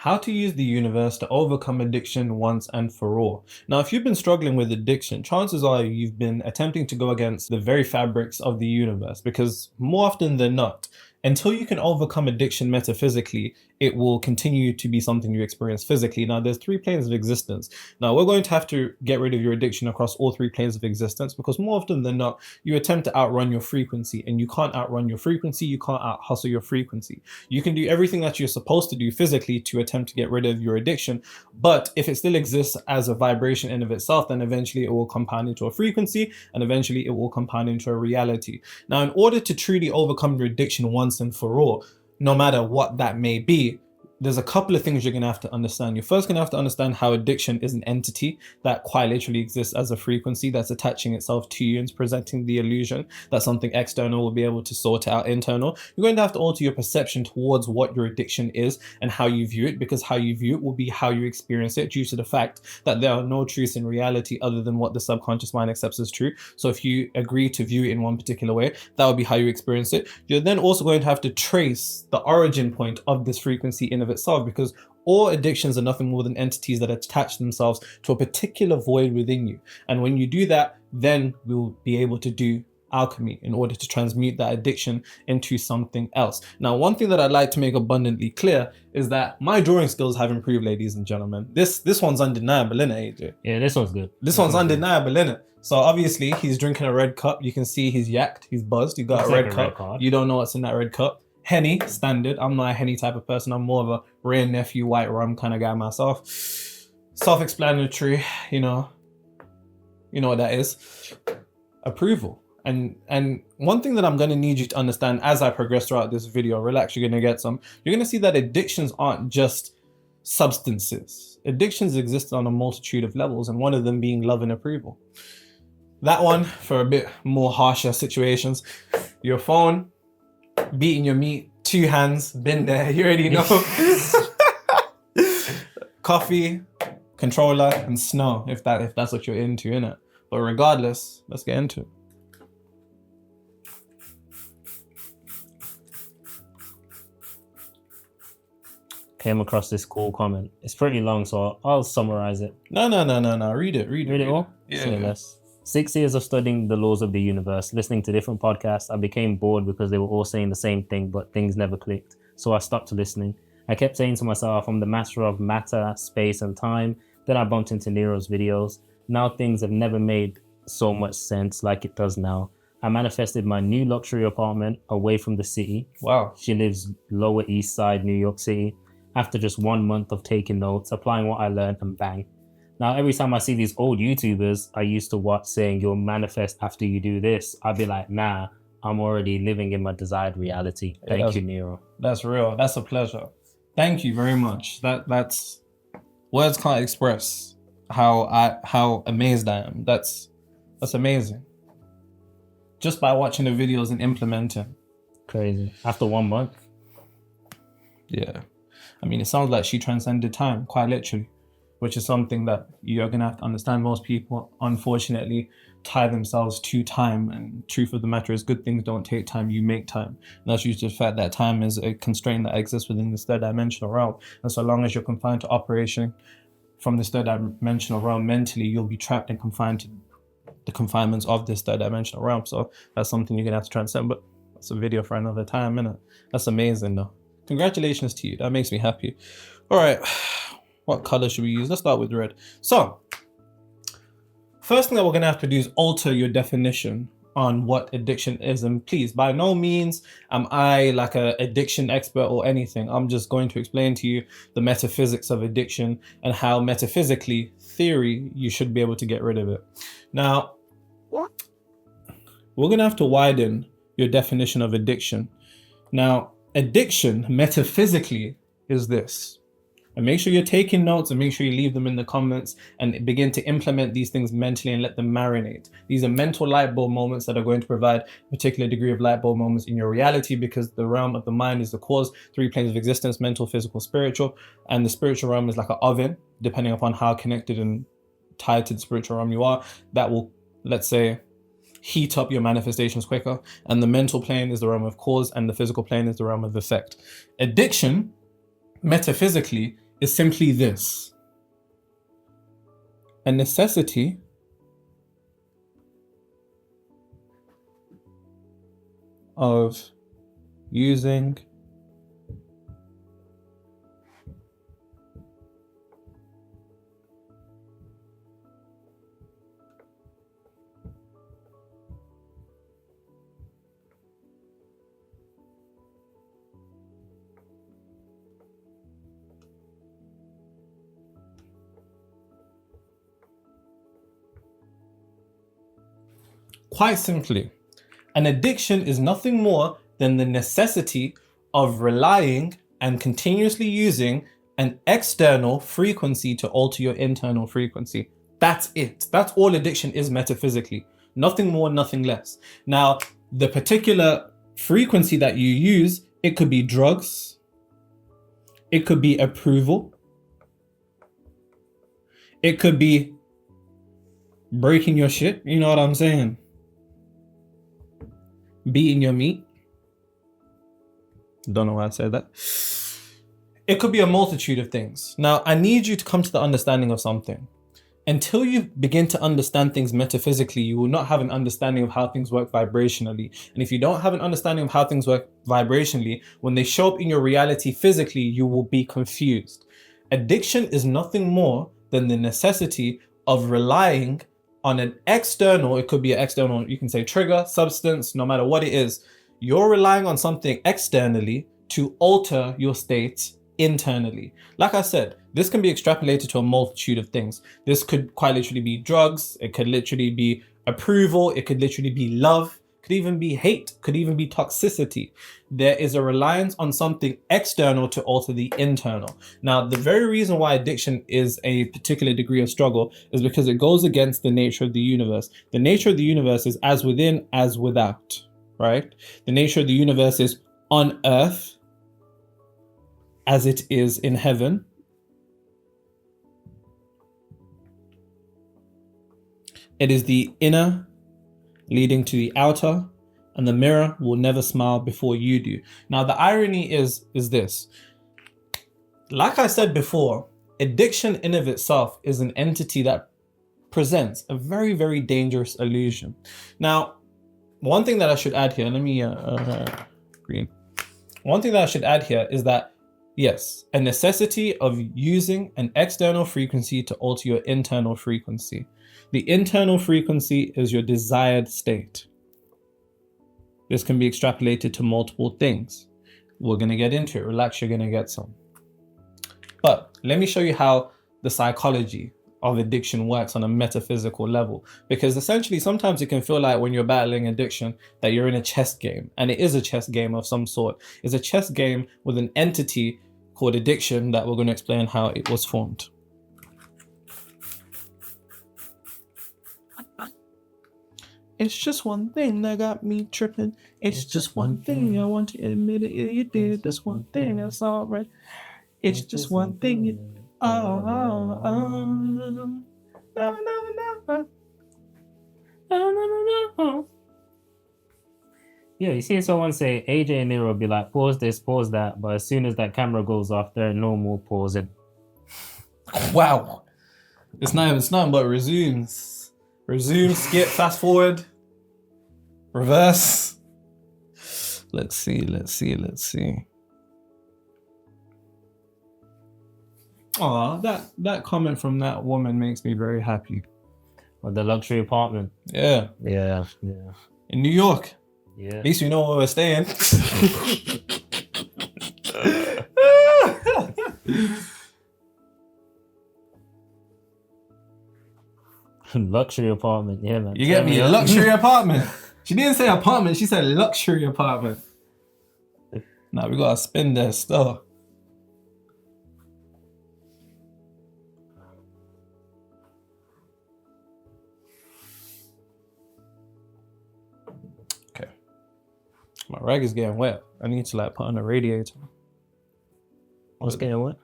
How to use the universe to overcome addiction once and for all. Now, if you've been struggling with addiction, chances are you've been attempting to go against the very fabrics of the universe, because more often than not, until you can overcome addiction metaphysically, it will continue to be something you experience physically. Now, there's three planes of existence. Now, we're going to have to get rid of your addiction across all three planes of existence, because more often than not, you attempt to outrun your frequency, and you can't outrun your frequency, you can't out hustle your frequency. You can do everything that you're supposed to do physically to attempt to get rid of your addiction, but if it still exists as a vibration in of itself, then eventually it will compound into a frequency, and eventually it will compound into a reality. Now, in order to truly overcome your addiction once and for all, no matter what that may be, there's a couple of things you're going to have to understand. You're first going to have to understand how addiction is an entity that quite literally exists as a frequency that's attaching itself to you and presenting the illusion that something external will be able to sort out internal. You're going to have to alter your perception towards what your addiction is and how you view it, because how you view it will be how you experience it, due to the fact that there are no truths in reality other than what the subconscious mind accepts as true. So if you agree to view it in one particular way, that will be how you experience it. You're then also going to have to trace the origin point of this frequency in of itself, because all addictions are nothing more than entities that attach themselves to a particular void within you. And when you do that, then we'll be able to do alchemy in order to transmute that addiction into something else. Now, one thing that I'd like to make abundantly clear is that my drawing skills have improved, ladies and gentlemen. This one's undeniable, innit, AJ? Yeah, this one's good. This one's undeniable, innit? So obviously he's drinking a red cup. You can see he's yacked, he's buzzed, he got Looks a red like a cup. red card. You don't know what's in that red cup. Henny, standard. I'm not a Henny type of person. I'm more of a rare nephew, white rum kind of guy myself. Self-explanatory, you know what that is. Approval. And one thing that I'm going to need you to understand as I progress throughout this video, relax, you're going to get some. You're going to see that addictions aren't just substances. Addictions exist on a multitude of levels, and one of them being love and approval. That one, for a bit more harsher situations, your phone, beating your meat, two hands, been there, you already know. Coffee, controller, and snow, if that's what you're into, innit? But regardless, let's get into it. Came across this cool comment. It's pretty long, so I'll summarize it. No. Read it. Read it all? Yeah. Say less. 6 years of studying the laws of the universe, listening to different podcasts, I became bored because they were all saying the same thing, but things never clicked. So I stopped listening. I kept saying to myself, I'm the master of matter, space, and time. Then I bumped into Nero's videos. Now things have never made so much sense like it does now. I manifested my new luxury apartment away from the city. Wow. She lives Lower East Side, New York City. After just 1 month of taking notes, applying what I learned, and bang. Now, every time I see these old YouTubers I used to watch saying you'll manifest after you do this, I'd be like, nah, I'm already living in my desired reality. Thank you, Nero. That's real. That's a pleasure. Thank you very much. That's words can't express how amazed I am. That's amazing. Just by watching the videos and implementing. Crazy. After 1 month? Yeah. I mean, it sounds like she transcended time, quite literally, which is something that you're going to have to understand. Most people, unfortunately, tie themselves to time. And truth of the matter is, good things don't take time, you make time. And that's due to the fact that time is a constraint that exists within this third dimensional realm. And so long as you're confined to operation from this third dimensional realm mentally, you'll be trapped and confined to the confinements of this third dimensional realm. So that's something you're going to have to transcend. But that's a video for another time, innit? That's amazing, though. Congratulations to you. That makes me happy. All right. What color should we use? Let's start with red. So, first thing that we're going to have to do is alter your definition on what addiction is. And please, by no means am I like an addiction expert or anything. I'm just going to explain to you the metaphysics of addiction and how metaphysically, theory, you should be able to get rid of it. Now, we're going to have to widen your definition of addiction. Now, addiction metaphysically is this. And make sure you're taking notes, and make sure you leave them in the comments and begin to implement these things mentally and let them marinate. These are mental light bulb moments that are going to provide a particular degree of light bulb moments in your reality, because the realm of the mind is the cause, 3 planes of existence, mental, physical, spiritual. And the spiritual realm is like an oven, depending upon how connected and tied to the spiritual realm you are, that will, let's say, heat up your manifestations quicker. And the mental plane is the realm of cause, and the physical plane is the realm of effect. Addiction, metaphysically, is simply this: a necessity of using quite simply, an addiction is nothing more than the necessity of relying and continuously using an external frequency to alter your internal frequency. That's it. That's all addiction is metaphysically. Nothing more, nothing less. Now, the particular frequency that you use, it could be drugs, it could be approval, it could be breaking your shit, you know what I'm saying? Beating your meat. Don't know why I said that. It could be a multitude of things. Now, I need you to come to the understanding of something. Until you begin to understand things metaphysically, you will not have an understanding of how things work vibrationally. And if you don't have an understanding of how things work vibrationally, when they show up in your reality physically, you will be confused. Addiction is nothing more than the necessity of relying on an external, it could be an external, you can say trigger, substance, no matter what it is. You're relying on something externally to alter your state internally. Like I said, this can be extrapolated to a multitude of things. This could quite literally be drugs. It could literally be approval. It could literally be love. Could even be hate. Could even be toxicity. There is a reliance on something external to alter the internal. Now, the very reason why addiction is a particular degree of struggle is because it goes against the nature of the universe. The nature of the universe is as within, as without, right? The nature of the universe is on earth as it is in heaven. It is the inner leading to the outer, and the mirror will never smile before you do. Now, the irony is this. Like I said before, addiction in of itself is an entity that presents a very, very dangerous illusion. Now, one thing that I should add here, let me green. One thing that I should add here is that yes, a necessity of using an external frequency to alter your internal frequency. The internal frequency is your desired state. This can be extrapolated to multiple things. We're going to get into it. Relax, you're going to get some. But let me show you how the psychology of addiction works on a metaphysical level. Because essentially, sometimes it can feel like when you're battling addiction that you're in a chess game. And it is a chess game of some sort. It's a chess game with an entity called addiction that we're going to explain how it was formed. It's just one thing that got me tripping. It's just one thing I want to admit it. You did. That's one thing that's all right. It's just one thing. Yeah, you see someone say AJ and Nero will be like, pause this, pause that, but as soon as that camera goes off, they're normal pausing. Wow. It's nothing but resumes. Resume, skip, fast forward, reverse. Let's see. Aw, that comment from that woman makes me very happy. Or the luxury apartment. Yeah. Yeah. In New York. Yeah. At least we know where we're staying. Luxury apartment, yeah, man. You get me? A luxury apartment. She didn't say apartment, she said luxury apartment. Nah, we gotta spend that stuff. Okay. My rag is getting wet. I need to like put on a radiator. What's getting what?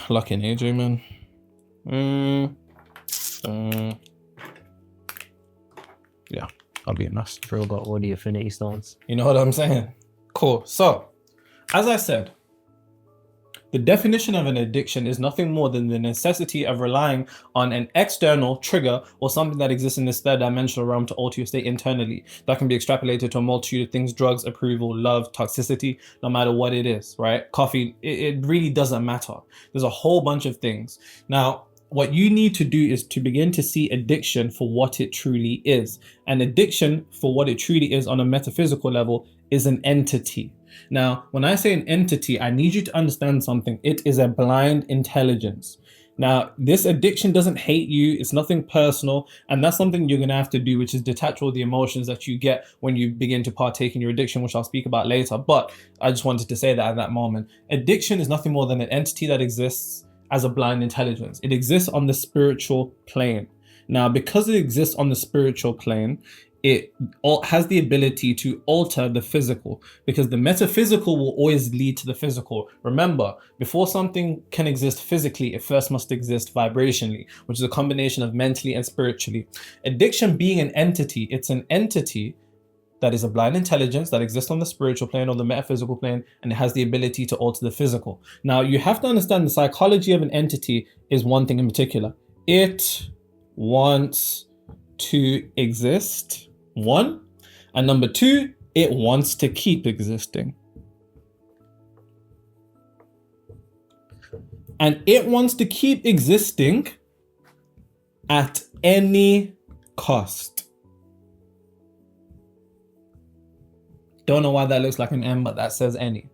Lucky AJ, man. Yeah, I'll be enough. Bro got all the affinity stones. You know what I'm saying? Cool. So, as I said, The definition of an addiction is nothing more than the necessity of relying on an external trigger or something that exists in this third dimensional realm to alter your state internally. That can be extrapolated to a multitude of things: drugs, approval, love, toxicity, no matter what it is, right? Coffee, it really doesn't matter. There's a whole bunch of things. Now, what you need to do is to begin to see addiction for what it truly is. And addiction, for what it truly is on a metaphysical level, is an entity. Now, when I say an entity, I need you to understand something. It is a blind intelligence. Now, this addiction doesn't hate you. It's nothing personal. And that's something you're going to have to do, which is detach all the emotions that you get when you begin to partake in your addiction, which I'll speak about later. But I just wanted to say that at that moment. Addiction is nothing more than an entity that exists as a blind intelligence. It exists on the spiritual plane. Now, because it exists on the spiritual plane, it has the ability to alter the physical, because the metaphysical will always lead to the physical. Remember, before something can exist physically, it first must exist vibrationally, which is a combination of mentally and spiritually. Addiction being an entity, it's an entity that is a blind intelligence that exists on the spiritual plane or the metaphysical plane, and it has the ability to alter the physical. Now, you have to understand the psychology of an entity is one thing in particular. It wants to exist, one, and number two, it wants to keep existing. And it wants to keep existing at any cost. Don't know why that looks like an M, but that says any.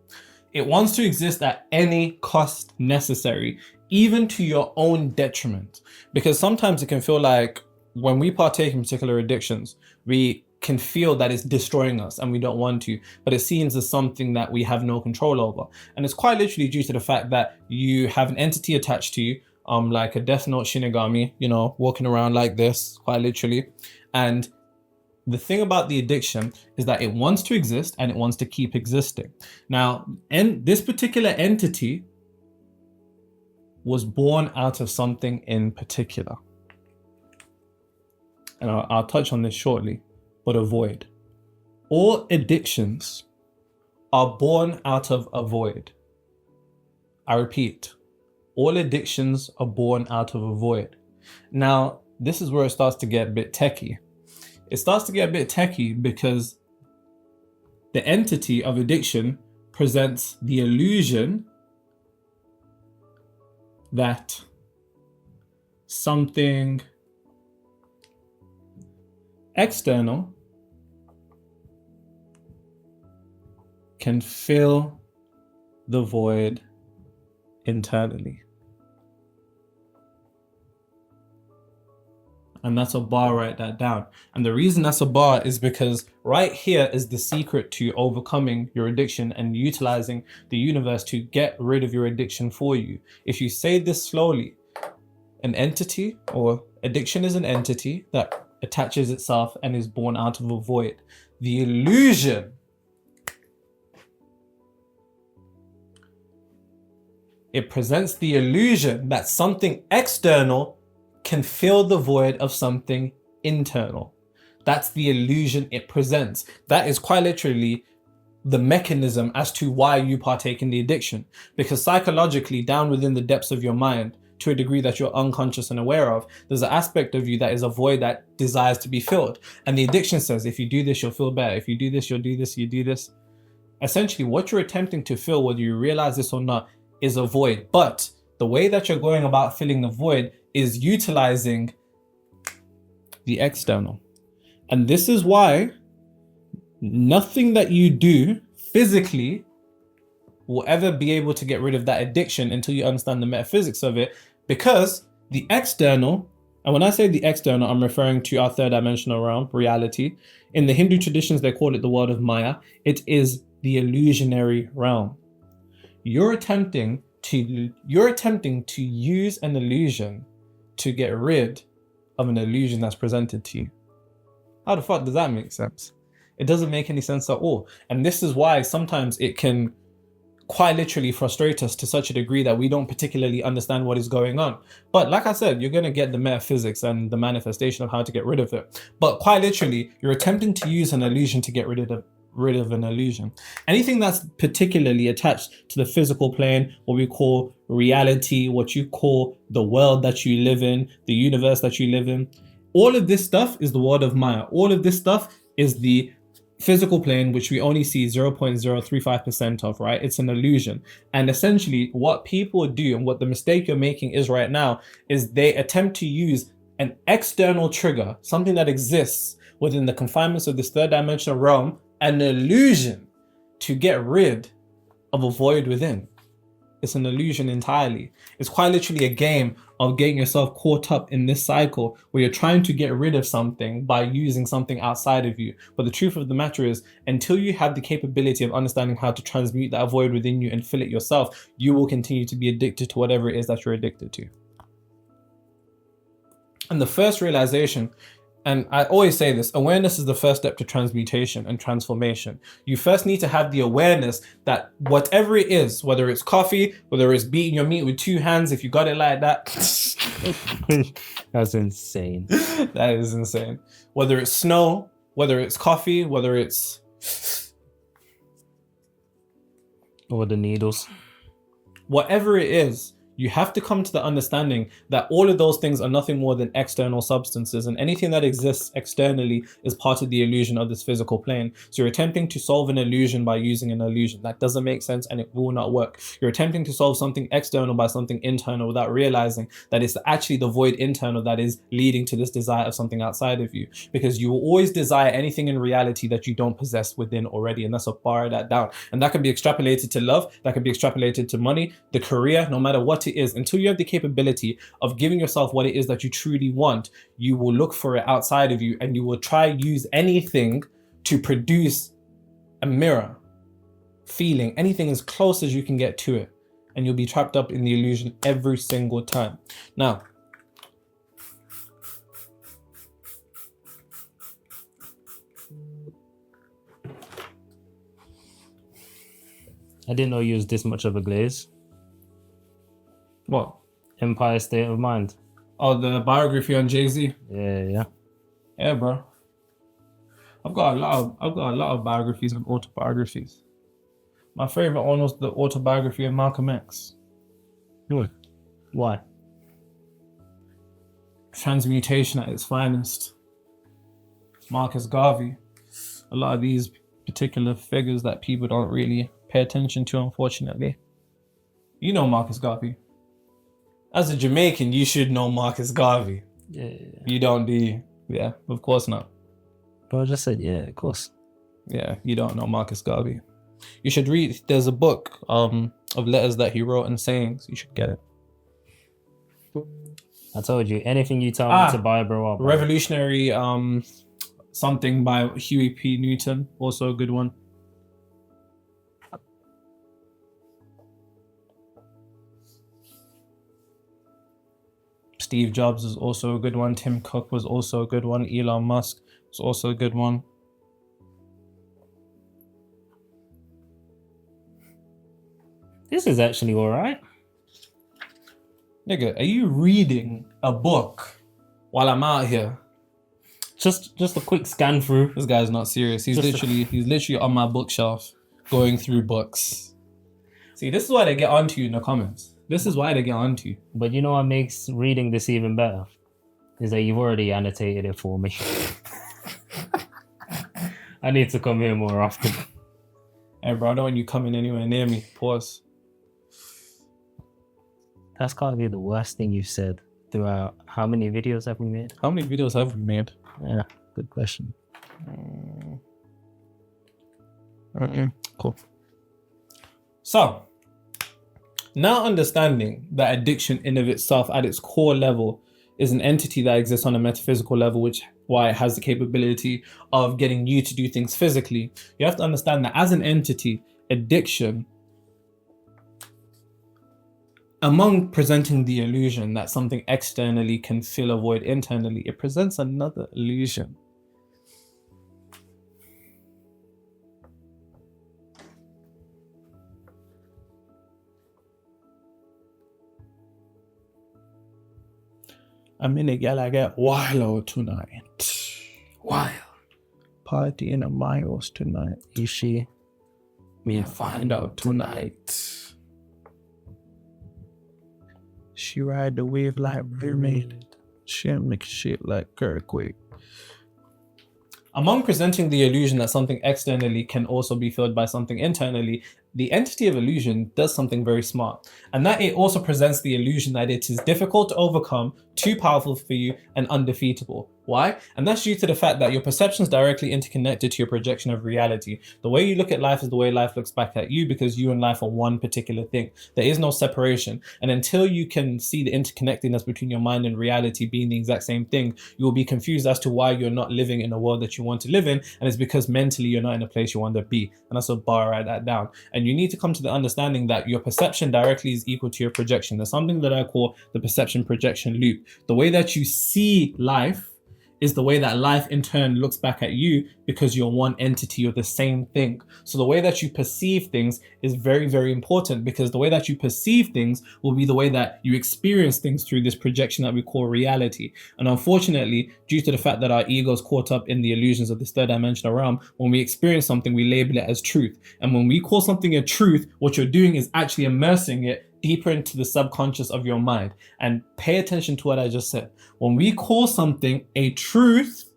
It wants to exist at any cost necessary, even to your own detriment. Because sometimes it can feel like when we partake in particular addictions, we can feel that it's destroying us and we don't want to, but it seems as something that we have no control over. And it's quite literally due to the fact that you have an entity attached to you, like a Death Note Shinigami, walking around like this, quite literally. And the thing about the addiction is that it wants to exist and it wants to keep existing. Now, this particular entity was born out of something in particular. And I'll touch on this shortly, but a void. All addictions are born out of a void. I repeat, all addictions are born out of a void. Now, this is where it starts to get a bit techie. It starts to get a bit techie because the entity of addiction presents the illusion that something external can fill the void internally. And that's a bar, write that down. And the reason that's a bar is because right here is the secret to overcoming your addiction and utilizing the universe to get rid of your addiction for you. If you say this slowly, an entity or addiction is an entity that attaches itself and is born out of a void. The illusion it presents the illusion that something external can fill the void of something internal. That's the illusion it presents. That is quite literally the mechanism as to why you partake in the addiction. Because psychologically, down within the depths of your mind, to a degree that you're unconscious and aware of, there's an aspect of you that is a void that desires to be filled. And the addiction says, if you do this, you'll feel better. If you do this, you'll do this, you do this. Essentially, what you're attempting to fill, whether you realize this or not, is a void. But the way that you're going about filling the void is utilizing the external. And this is why nothing that you do physically will ever be able to get rid of that addiction until you understand the metaphysics of it, because the external, and when I say the external, I'm referring to our third dimensional realm, reality. In the Hindu traditions, they call it the world of Maya. It is the illusionary realm. You're attempting to use an illusion to get rid of an illusion that's presented to you. How the fuck does that make sense? It doesn't make any sense at all. And this is why sometimes it can quite literally frustrate us to such a degree that we don't particularly understand what is going on. But like I said, you're going to get the metaphysics and the manifestation of how to get rid of it. But quite literally, you're attempting to use an illusion to get rid rid of an illusion. Anything that's particularly attached to the physical plane, what we call reality, what you call the world that you live in, the universe that you live in, all of this stuff is the world of Maya. All of this stuff is the physical plane, which we only see 0.035% of, right? It's an illusion. And essentially what people do, and what the mistake you're making is right now, is they attempt to use an external trigger, something that exists within the confinements of this third dimensional realm, an illusion, to get rid of a void within. It's an illusion entirely. It's quite literally a game of getting yourself caught up in this cycle where you're trying to get rid of something by using something outside of you. But the truth of the matter is, until you have the capability of understanding how to transmute that void within you and fill it yourself, you will continue to be addicted to whatever it is that you're addicted to. And the first realization, and I always say this, awareness is the first step to transmutation and transformation. You first need to have the awareness that whatever it is, whether it's coffee, whether it's beating your meat with two hands, if you got it like that. That's insane. That is insane. Whether it's snow, whether it's coffee, whether it's... Or the needles. Whatever it is, you have to come to the understanding that all of those things are nothing more than external substances, and anything that exists externally is part of the illusion of this physical plane. So you're attempting to solve an illusion by using an illusion. That doesn't make sense and it will not work. You're attempting to solve something external by something internal without realizing that it's actually the void internal that is leading to this desire of something outside of you. Because you will always desire anything in reality that you don't possess within already, and that's a bar that down. And that can be extrapolated to love, that can be extrapolated to money, the career, no matter what it is. Until you have the capability of giving yourself what it is that you truly want, you will look for it outside of you, and you will try use anything to produce a mirror feeling, anything as close as you can get to it, and you'll be trapped up in the illusion every single time. Now, I didn't know you was this much of a glaze. what? Empire State of Mind. Oh, the biography on Jay-Z? Yeah. Yeah, bro. I've got a lot of biographies and autobiographies. My favorite one was the autobiography of Malcolm X. Why? Transmutation at its finest. Marcus Garvey. A lot of these particular figures that people don't really pay attention to, unfortunately. You know Marcus Garvey. As a Jamaican, you should know Marcus Garvey. Yeah. You don't, do you? Yeah, of course not. But I just said, yeah, of course. Yeah, you don't know Marcus Garvey. You should read, there's a book of letters that he wrote and sayings. You should get it. I told you, anything you tell me to buy, bro, I'll buy. Revolutionary something by Huey P. Newton, also a good one. Steve Jobs is also a good one. Tim Cook was also a good one. Elon Musk was also a good one. This is actually all right. Nigga, are you reading a book while I'm out here? Just a quick scan through. This guy's not serious. He's literally on my bookshelf going through books. See, this is why they get onto you in the comments. This is why they get onto you. But you know what makes reading this even better? Is that you've already annotated it for me. I need to come here more often. Hey bro, I don't want you coming anywhere near me. Pause. That's gotta be the worst thing you've said throughout. How many videos have we made? How many videos have we made? Yeah, good question. Cool. So, now understanding that addiction in of itself at its core level is an entity that exists on a metaphysical level, which why it has the capability of getting you to do things physically. You have to understand that as an entity, addiction, among presenting the illusion that something externally can fill a void internally, it presents another illusion. I'm in a gal I get wild tonight. Wild. party in a Miles tonight. Is she? We'll find out tonight. She ride the wave like mermaid. She make shit like earthquake. Among presenting the illusion that something externally can also be filled by something internally, the entity of illusion does something very smart, and that it also presents the illusion that it is difficult to overcome, too powerful for you, and undefeatable. Why? And that's due to the fact that your perception is directly interconnected to your projection of reality. The way you look at life is the way life looks back at you, because you and life are one particular thing. There is no separation. And until you can see the interconnectedness between your mind and reality being the exact same thing, you will be confused as to why you're not living in a world that you want to live in. And it's because mentally you're not in a place you want to be. And that's a bar, write that down. And you need to come to the understanding that your perception directly is equal to your projection. There's something that I call the perception projection loop. The way that you see life is the way that life in turn looks back at you, because you're one entity, you're the same thing. So the way that you perceive things is very, very important, because the way that you perceive things will be the way that you experience things through this projection that we call reality. And unfortunately, due to the fact that our ego's caught up in the illusions of this third dimensional realm, when we experience something, we label it as truth. And when we call something a truth, what you're doing is actually immersing it deeper into the subconscious of your mind. And pay attention to what I just said. When we call something a truth,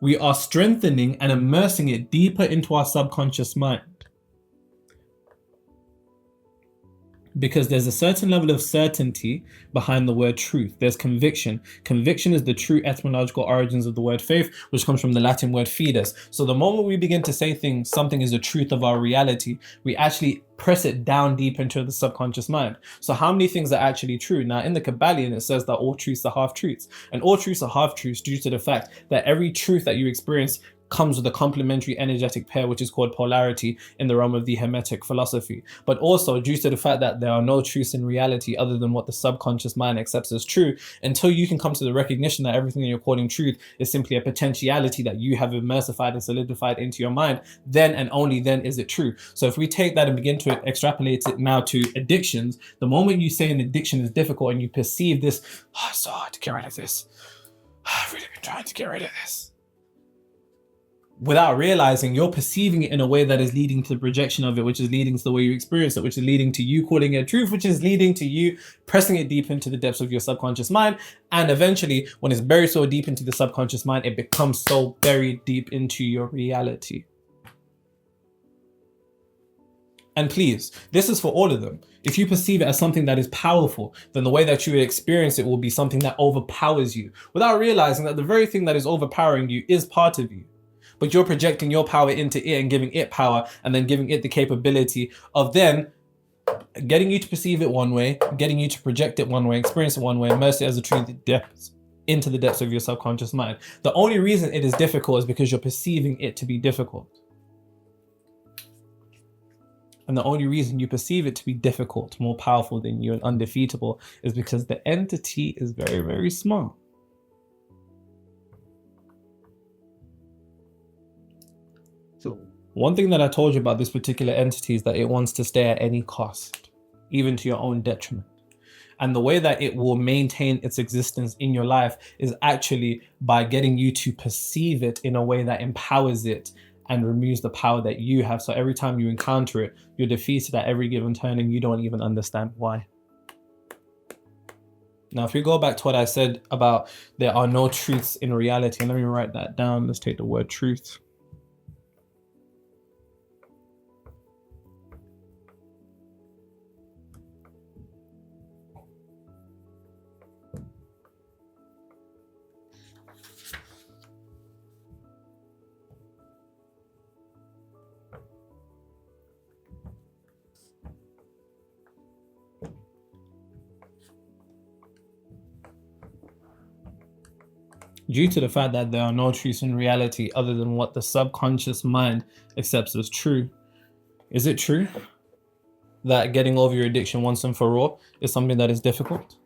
we are strengthening and immersing it deeper into our subconscious mind. Because there's a certain level of certainty behind the word truth. There's conviction. Conviction is the true etymological origins of the word faith, which comes from the Latin word fides. So the moment we begin to say something is the truth of our reality, we actually press it down deep into the subconscious mind. So how many things are actually true? Now, in the Kabbalion, it says that all truths are half-truths. And all truths are half-truths due to the fact that every truth that you experience comes with a complementary energetic pair, which is called polarity in the realm of the Hermetic philosophy. But also due to the fact that there are no truths in reality other than what the subconscious mind accepts as true, until you can come to the recognition that everything that you're calling truth is simply a potentiality that you have immersified and solidified into your mind, then and only then is it true. So if we take that and begin to extrapolate it now to addictions, the moment you say an addiction is difficult and you perceive this, oh, it's so hard to get rid of this. I've really been trying to get rid of this. Without realizing, you're perceiving it in a way that is leading to the projection of it, which is leading to the way you experience it, which is leading to you calling it truth, which is leading to you pressing it deep into the depths of your subconscious mind. And eventually, when it's buried so deep into the subconscious mind, it becomes so buried deep into your reality. And please, this is for all of them. If you perceive it as something that is powerful, then the way that you experience it will be something that overpowers you, without realizing that the very thing that is overpowering you is part of you. But you're projecting your power into it and giving it power, and then giving it the capability of then getting you to perceive it one way, getting you to project it one way, experience it one way, immerse it as a truth into the depths of your subconscious mind. The only reason it is difficult is because you're perceiving it to be difficult. And the only reason you perceive it to be difficult, more powerful than you and undefeatable, is because the entity is very, very small. So one thing that I told you about this particular entity is that it wants to stay at any cost, even to your own detriment. And the way that it will maintain its existence in your life is actually by getting you to perceive it in a way that empowers it and removes the power that you have. So every time you encounter it, you're defeated at every given turn and you don't even understand why. Now, if we go back to what I said about there are no truths in reality, and let me write that down. Let's take the word truth. Due to the fact that there are no truths in reality other than what the subconscious mind accepts as true, is it true that getting over your addiction once and for all is something that is difficult?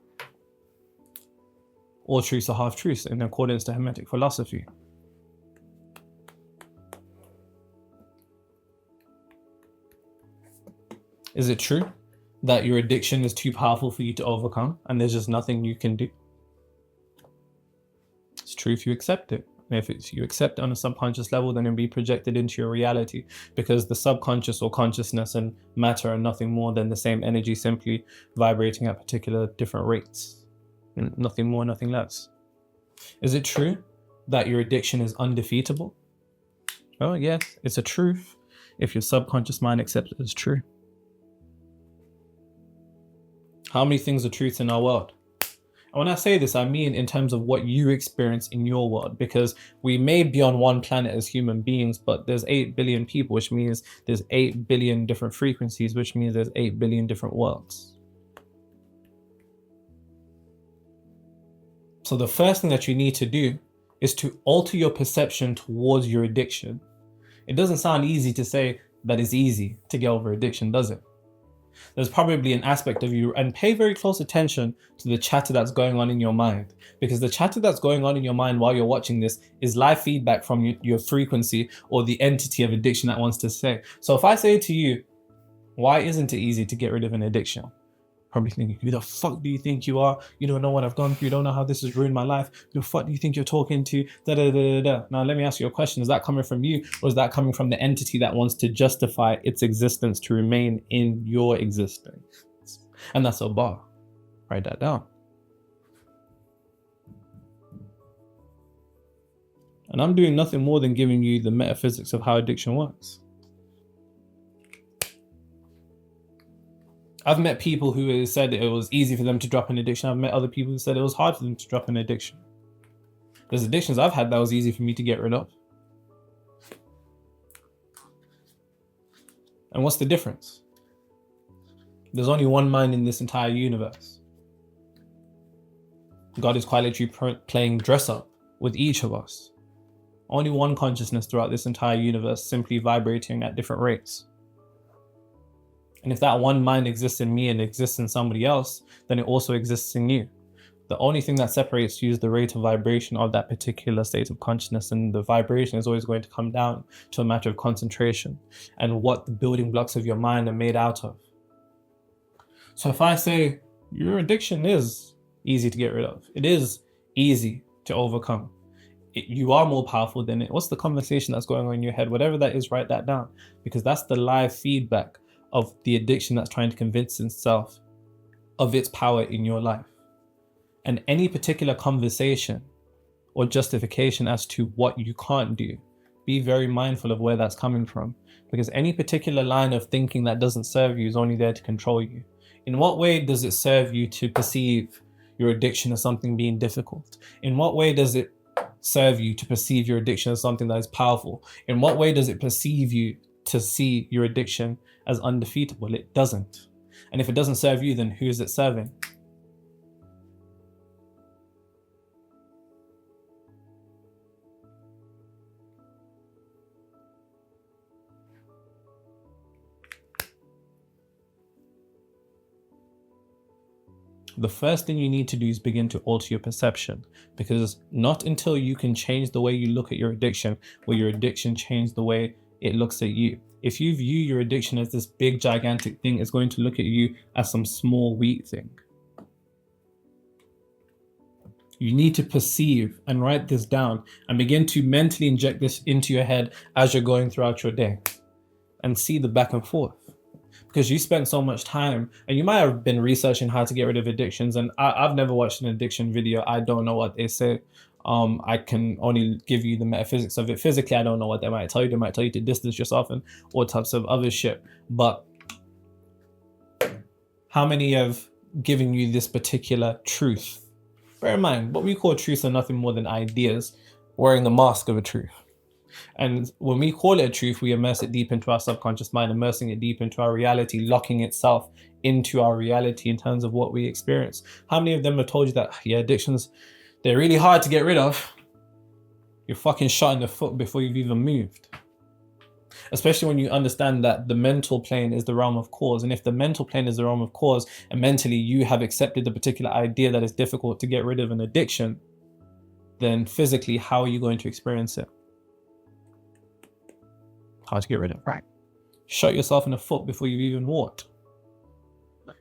All truths are half-truths in accordance to Hermetic philosophy. Is it true that your addiction is too powerful for you to overcome and there's just nothing you can do? It's true if you accept it. And if you accept it on a subconscious level, then it'll be projected into your reality, because the subconscious or consciousness and matter are nothing more than the same energy, simply vibrating at particular different rates. And nothing more, nothing less. Is it true that your addiction is undefeatable? Well, yes, it's a truth if your subconscious mind accepts it as true. How many things are truths in our world? And when I say this, I mean in terms of what you experience in your world, because we may be on one planet as human beings, but there's 8 billion people, which means there's 8 billion different frequencies, which means there's 8 billion different worlds. So the first thing that you need to do is to alter your perception towards your addiction. It doesn't sound easy to say that it's easy to get over addiction, does it? There's probably an aspect of you, and pay very close attention to the chatter that's going on in your mind, because the chatter that's going on in your mind while you're watching this is live feedback from your frequency or the entity of addiction that wants to say. So if I say to you, why isn't it easy to get rid of an addiction? Probably thinking, who the fuck do you think you are? You don't know what I've gone through. You don't know how this has ruined my life. Who the fuck do you think you're talking to? Da, da, da, da, da. Now, let me ask you a question. Is that coming from you, or is that coming from the entity that wants to justify its existence to remain in your existence? And that's a bar. Write that down. And I'm doing nothing more than giving you the metaphysics of how addiction works. I've met people who said it was easy for them to drop an addiction. I've met other people who said it was hard for them to drop an addiction. There's addictions I've had that was easy for me to get rid of. And what's the difference? There's only one mind in this entire universe. God is quite literally playing dress up with each of us. Only one consciousness throughout this entire universe, simply vibrating at different rates. And if that one mind exists in me and exists in somebody else, then it also exists in you. The only thing that separates you is the rate of vibration of that particular state of consciousness, and the vibration is always going to come down to a matter of concentration and what the building blocks of your mind are made out of. So if I say your addiction is easy to get rid of, it is easy to overcome, you are more powerful than it, what's the conversation that's going on in your head? Whatever that is, write that down, because that's the live feedback of the addiction that's trying to convince itself of its power in your life. And any particular conversation or justification as to what you can't do, be very mindful of where that's coming from, because any particular line of thinking that doesn't serve you is only there to control you. In what way does it serve you to perceive your addiction as something being difficult? In what way does it serve you to perceive your addiction as something that is powerful? In what way does it perceive you to see your addiction as undefeatable? It doesn't. And if it doesn't serve you, then who is it serving? The first thing you need to do is begin to alter your perception, because not until you can change the way you look at your addiction will your addiction change the way it looks at you. If you view your addiction as this big gigantic thing, it's going to look at you as some small weak thing. You need to perceive and write this down and begin to mentally inject this into your head as you're going throughout your day, and see the back and forth. Because you spent so much time, and you might have been researching how to get rid of addictions, and I've never watched an addiction video. I don't know what they say. I can only give you the metaphysics of it. Physically, I don't know what they might tell you. They might tell you to distance yourself and all types of other shit. But how many have given you this particular truth? Bear in mind, what we call truths are nothing more than ideas wearing the mask of a truth. And when we call it a truth, we immerse it deep into our subconscious mind, immersing it deep into our reality, locking itself into our reality in terms of what we experience. How many of them have told you that, yeah, addictions, they're really hard to get rid of? You're fucking shot in the foot before you've even moved. Especially when you understand that the mental plane is the realm of cause. And if the mental plane is the realm of cause, and mentally you have accepted the particular idea that it's difficult to get rid of an addiction, then physically, how are you going to experience it? Hard to get rid of. Right. Shot yourself in the foot before you've even walked.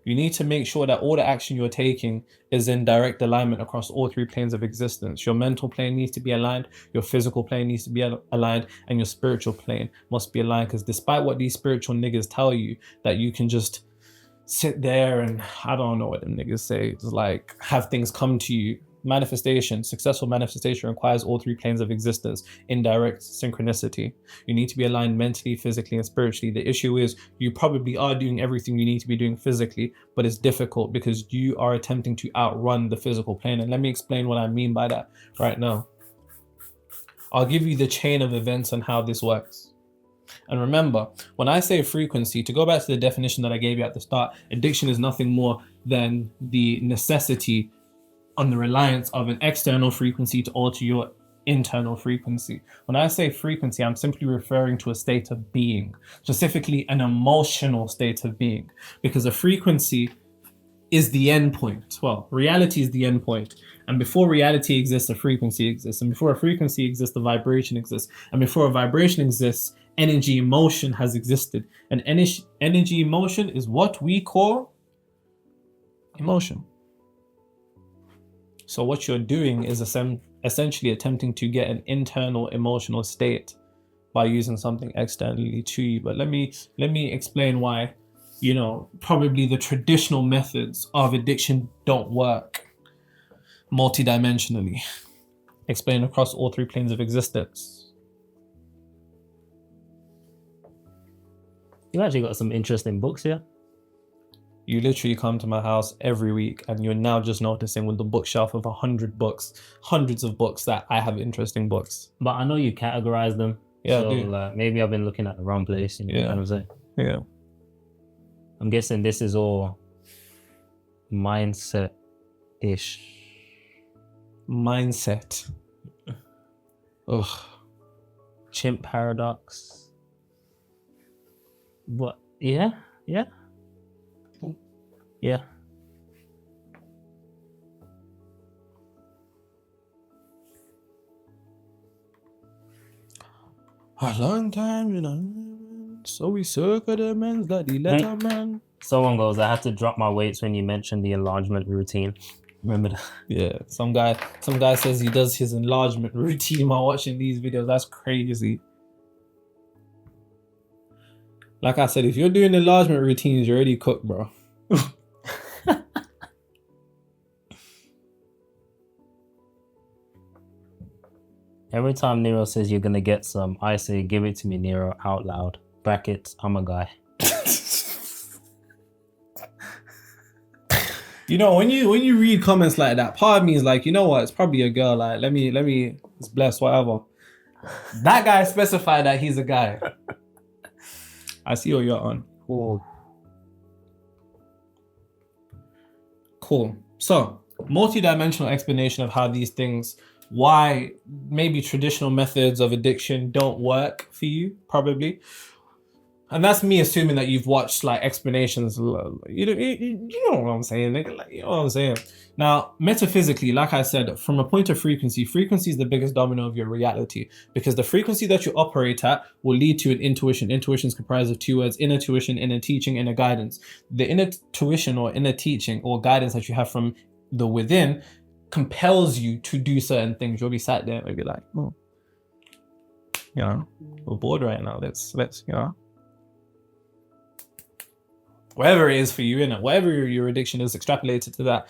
You need to make sure that all the action you're taking is in direct alignment across all three planes of existence. Your mental plane needs to be aligned, your physical plane needs to be aligned, and your spiritual plane must be aligned. Because despite what these spiritual niggas tell you, that you can just sit there and, I don't know what them niggas say, it's like have things come to you. Successful manifestation requires all three planes of existence in direct synchronicity. You need to be aligned mentally, physically, and spiritually. The issue is you probably are doing everything you need to be doing physically, but it's difficult because you are attempting to outrun the physical plane. And let me explain what I mean by that right now. I'll give you the chain of events on how this works. And remember, when I say frequency, to go back to the definition that I gave you at the start, addiction is nothing more than the necessity on the reliance of an external frequency to alter your internal frequency. When I say frequency, I'm simply referring to a state of being, specifically an emotional state of being, because a frequency is the end point. Well, reality is the end point. And before reality exists, a frequency exists. And before a frequency exists, a vibration exists. And before a vibration exists, energy emotion has existed. And energy emotion is what we call emotion. So what you're doing is essentially attempting to get an internal emotional state by using something externally to you. But let me explain why, probably the traditional methods of addiction don't work multidimensionally. Explain across all three planes of existence. You actually got some interesting books here. You literally come to my house every week and you're now just noticing with the bookshelf of 100 books, hundreds of books, that I have interesting books. But I know you categorize them. Yeah, so maybe I've been looking at the wrong place. You know what I'm saying? Yeah. I'm guessing this is all mindset-ish. Mindset. Ugh. Chimp paradox. What? Yeah. A long time, so we circle the men's that the letter man. Someone goes, I had to drop my weights when you mentioned the enlargement routine. Remember that? Yeah, some guy says he does his enlargement routine while watching these videos. That's crazy. Like I said, if you're doing enlargement routines, you're already cooked, bro. Every time Nero says you're gonna get some, I say, give it to me, Nero, out loud. Brackets, I'm a guy. When you read comments like that, part of me is like, you know what? It's probably a girl. Like, let me, it's blessed, whatever. That guy specified that he's a guy. I see what you're on. Cool. So, multi-dimensional explanation of how these things, why maybe traditional methods of addiction don't work for you, probably. And that's me assuming that you've watched like explanations. You know what I'm saying, nigga? Like, you know what I'm saying? Now, metaphysically, like I said, from a point of frequency is the biggest domino of your reality, because the frequency that you operate at will lead to an intuition. Intuition is comprised of two words: inner tuition, inner teaching, inner guidance. The inner tuition or inner teaching or guidance that you have from the within compels you to do certain things. You'll be sat there and be like, oh, we're bored right now. Let's whatever it is for you, whatever your addiction is, extrapolated to that.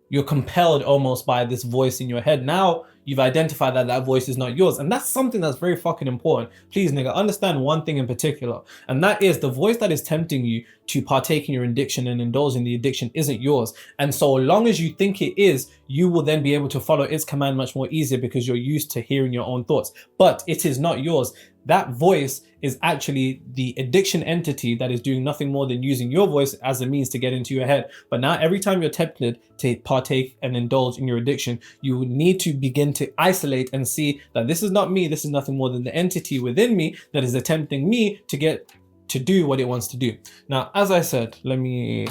You're compelled almost by this voice in your head. Now you've identified that voice is not yours. And that's something that's very fucking important. Please, nigga, understand one thing in particular. And that is the voice that is tempting you to partake in your addiction and indulge in the addiction isn't yours. And so long as you think it is, you will then be able to follow its command much more easier because you're used to hearing your own thoughts. But it is not yours. That voice is actually the addiction entity that is doing nothing more than using your voice as a means to get into your head. But now every time you're tempted to partake and indulge in your addiction, you need to begin to isolate and see that this is not me. This is nothing more than the entity within me that is attempting me to get to do what it wants to do. Now, as I said, if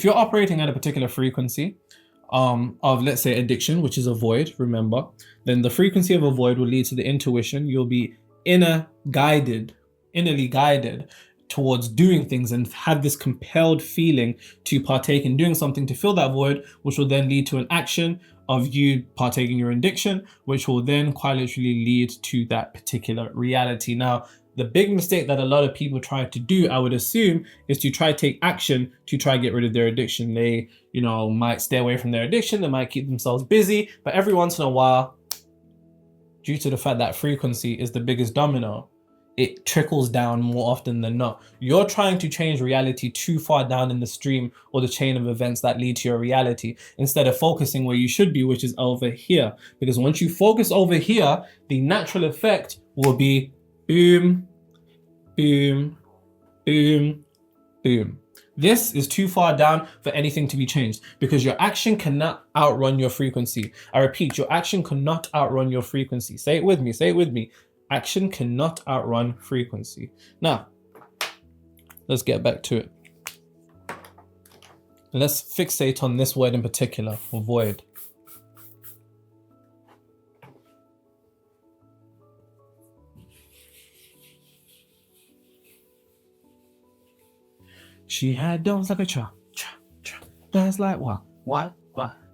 you're operating at a particular frequency of, let's say, addiction, which is a void, remember, then the frequency of a void will lead to the intuition. You'll be innerly guided towards doing things and have this compelled feeling to partake in doing something to fill that void, which will then lead to an action of you partaking your addiction, which will then quite literally lead to that particular reality. Now, the big mistake that a lot of people try to do, I would assume, is to try to take action to try to get rid of their addiction. They, might stay away from their addiction, they might keep themselves busy, but every once in a while, due to the fact that frequency is the biggest domino, it trickles down more often than not. You're trying to change reality too far down in the stream or the chain of events that lead to your reality, instead of focusing where you should be, which is over here. Because once you focus over here, the natural effect will be boom, boom, boom, boom. This is too far down for anything to be changed because your action cannot outrun your frequency. I repeat, your action cannot outrun your frequency. Say it with me, say it with me. Action cannot outrun frequency. Now, let's get back to it. Let's fixate on this word in particular, void. She had domes like a cha. That's like what?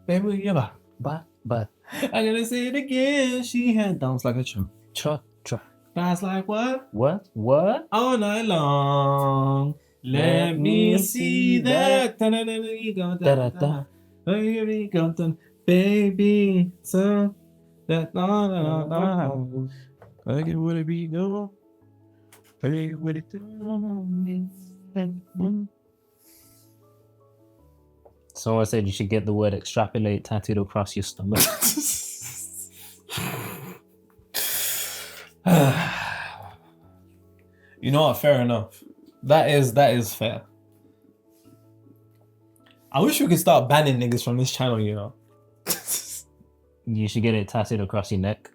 Baby, yeah, But. I'm gonna say it again. She had domes like a cha. Cha. That's like what? What? All night long. Let me see that. Da-da-da. Baby, so that I get what it be go. Hey, what it do? Someone said you should get the word extrapolate tattooed across your stomach. You know what? Fair enough. That is fair. I wish we could start banning niggas from this channel, You should get it tattooed across your neck.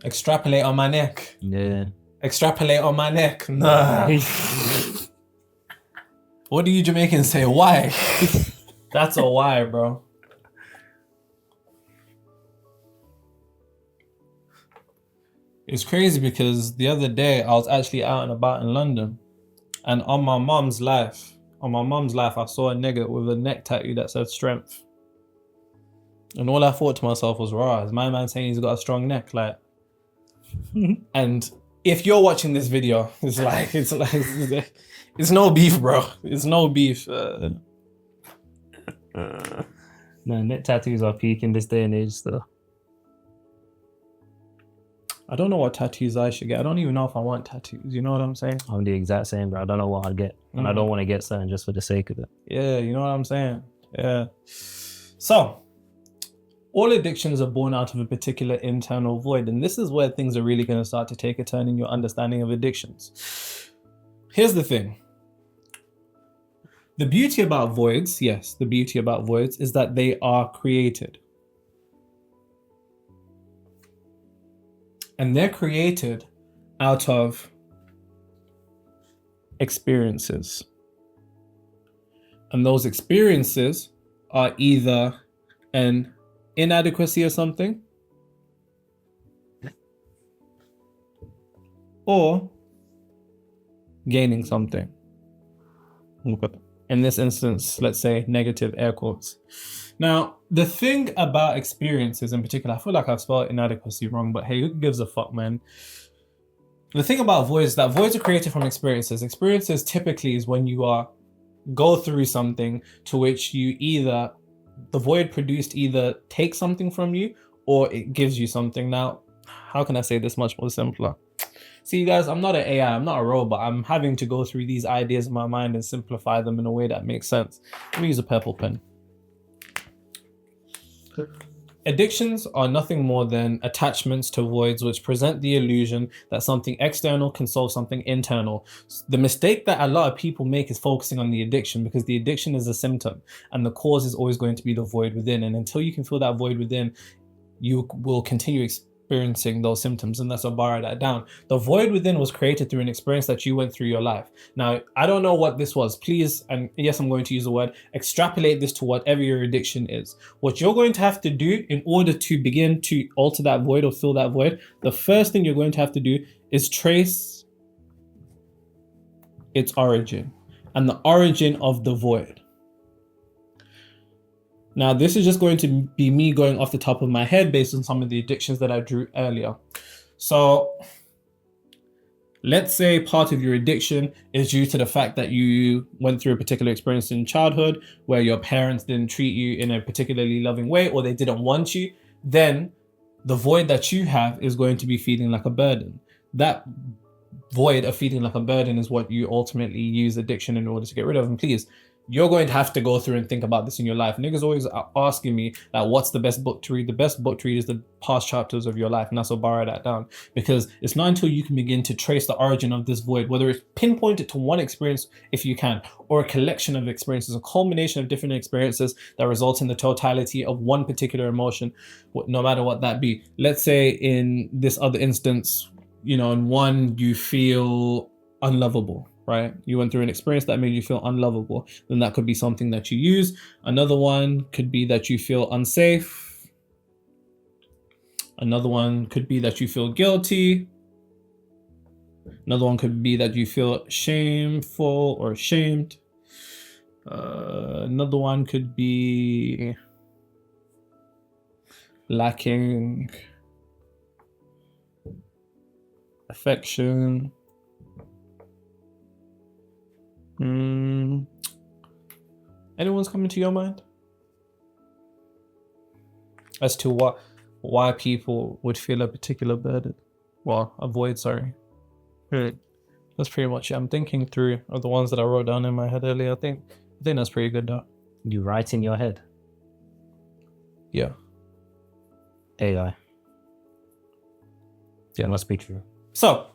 Extrapolate on my neck. Yeah. Extrapolate on my neck. Nah. What do you Jamaicans say? Why? That's a why, bro. It's crazy because the other day I was actually out and about in London, and on my mom's life, I saw a nigga with a neck tattoo that said strength. And all I thought to myself was, "Raw, is my man saying he's got a strong neck?" Like, and if you're watching this video, it's no beef, bro. It's no beef. No, neck tattoos are peaking this day and age still. I don't know what tattoos I should get. I don't even know if I want tattoos. You know what I'm saying? I'm the exact same, bro. I don't know what I'd get. And I don't want to get something just for the sake of it. Yeah, you know what I'm saying? Yeah. So, all addictions are born out of a particular internal void. And this is where things are really going to start to take a turn in your understanding of addictions. Here's the thing. The beauty about voids, is that they are created. And they're created out of experiences. And those experiences are either an inadequacy of something or gaining something. In this instance, let's say negative air quotes. Now, the thing about experiences in particular, I feel like I've spelled inadequacy wrong, but hey, who gives a fuck, man? The thing about voids is that voids are created from experiences. Experiences typically is when you go through something to which the void produced either takes something from you or it gives you something. Now, how can I say this much more simpler? See, you guys, I'm not an AI, I'm not a robot. I'm having to go through these ideas in my mind and simplify them in a way that makes sense. Let me use a purple pen. Addictions are nothing more than attachments to voids which present the illusion that something external can solve something internal. The mistake that a lot of people make is focusing on the addiction, because the addiction is a symptom and the cause is always going to be the void within. And until you can feel that void within, you will continue experiencing those symptoms, and let's borrow that down. The void within was created through an experience that you went through your life. Now, I don't know what this was. Please, and yes, I'm going to use the word, extrapolate this to whatever your addiction is. What you're going to have to do in order to begin to alter that void or fill that void, the first thing you're going to have to do is trace its origin and the origin of the void. Now, this is just going to be me going off the top of my head based on some of the addictions that I drew earlier. So let's say part of your addiction is due to the fact that you went through a particular experience in childhood where your parents didn't treat you in a particularly loving way, or they didn't want you. Then the void that you have is going to be feeling like a burden. That void of feeling like a burden is what you ultimately use addiction in order to get rid of. And please, you're going to have to go through and think about this in your life. Niggas always asking me, like, what's the best book to read? The best book to read is the past chapters of your life. And that's what borrow that down. Because it's not until you can begin to trace the origin of this void, whether it's pinpointed to one experience, if you can, or a collection of experiences, a culmination of different experiences that result in the totality of one particular emotion, no matter what that be. Let's say in this other instance, you know, in one, you feel unlovable, right? You went through an experience that made you feel unlovable. Then that could be something that you use. Another one could be that you feel unsafe. Another one could be that you feel guilty. Another one could be that you feel shameful or ashamed. Another one could be lacking affection. Anyone's coming to your mind as to why people would feel a particular burden? Well, a void, sorry. That's pretty much it. I'm thinking through of the ones that I wrote down in my head earlier. I think that's pretty good though. You write in your head? Yeah. AI. Yeah, must be true. So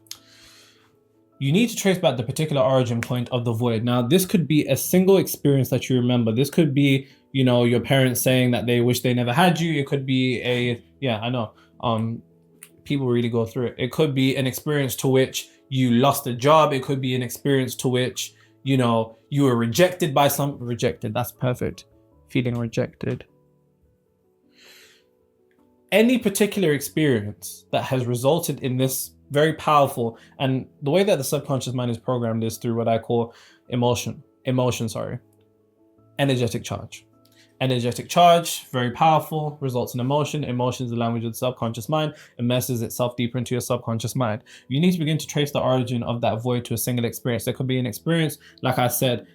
you need to trace back the particular origin point of the void. Now, this could be a single experience that you remember. This could be, you know, your parents saying that they wish they never had you. It could be people really go through it. It could be an experience to which you lost a job. It could be an experience to which, you know, you were rejected by rejected. That's perfect. Feeling rejected. Any particular experience that has resulted in this very powerful, and the way that the subconscious mind is programmed is through what I call energetic charge. Energetic charge, very powerful, results in emotion. Emotion is the language of the subconscious mind. Immerses itself deeper into your subconscious mind. You need to begin to trace the origin of that void to a single experience. There could be an experience, like I said,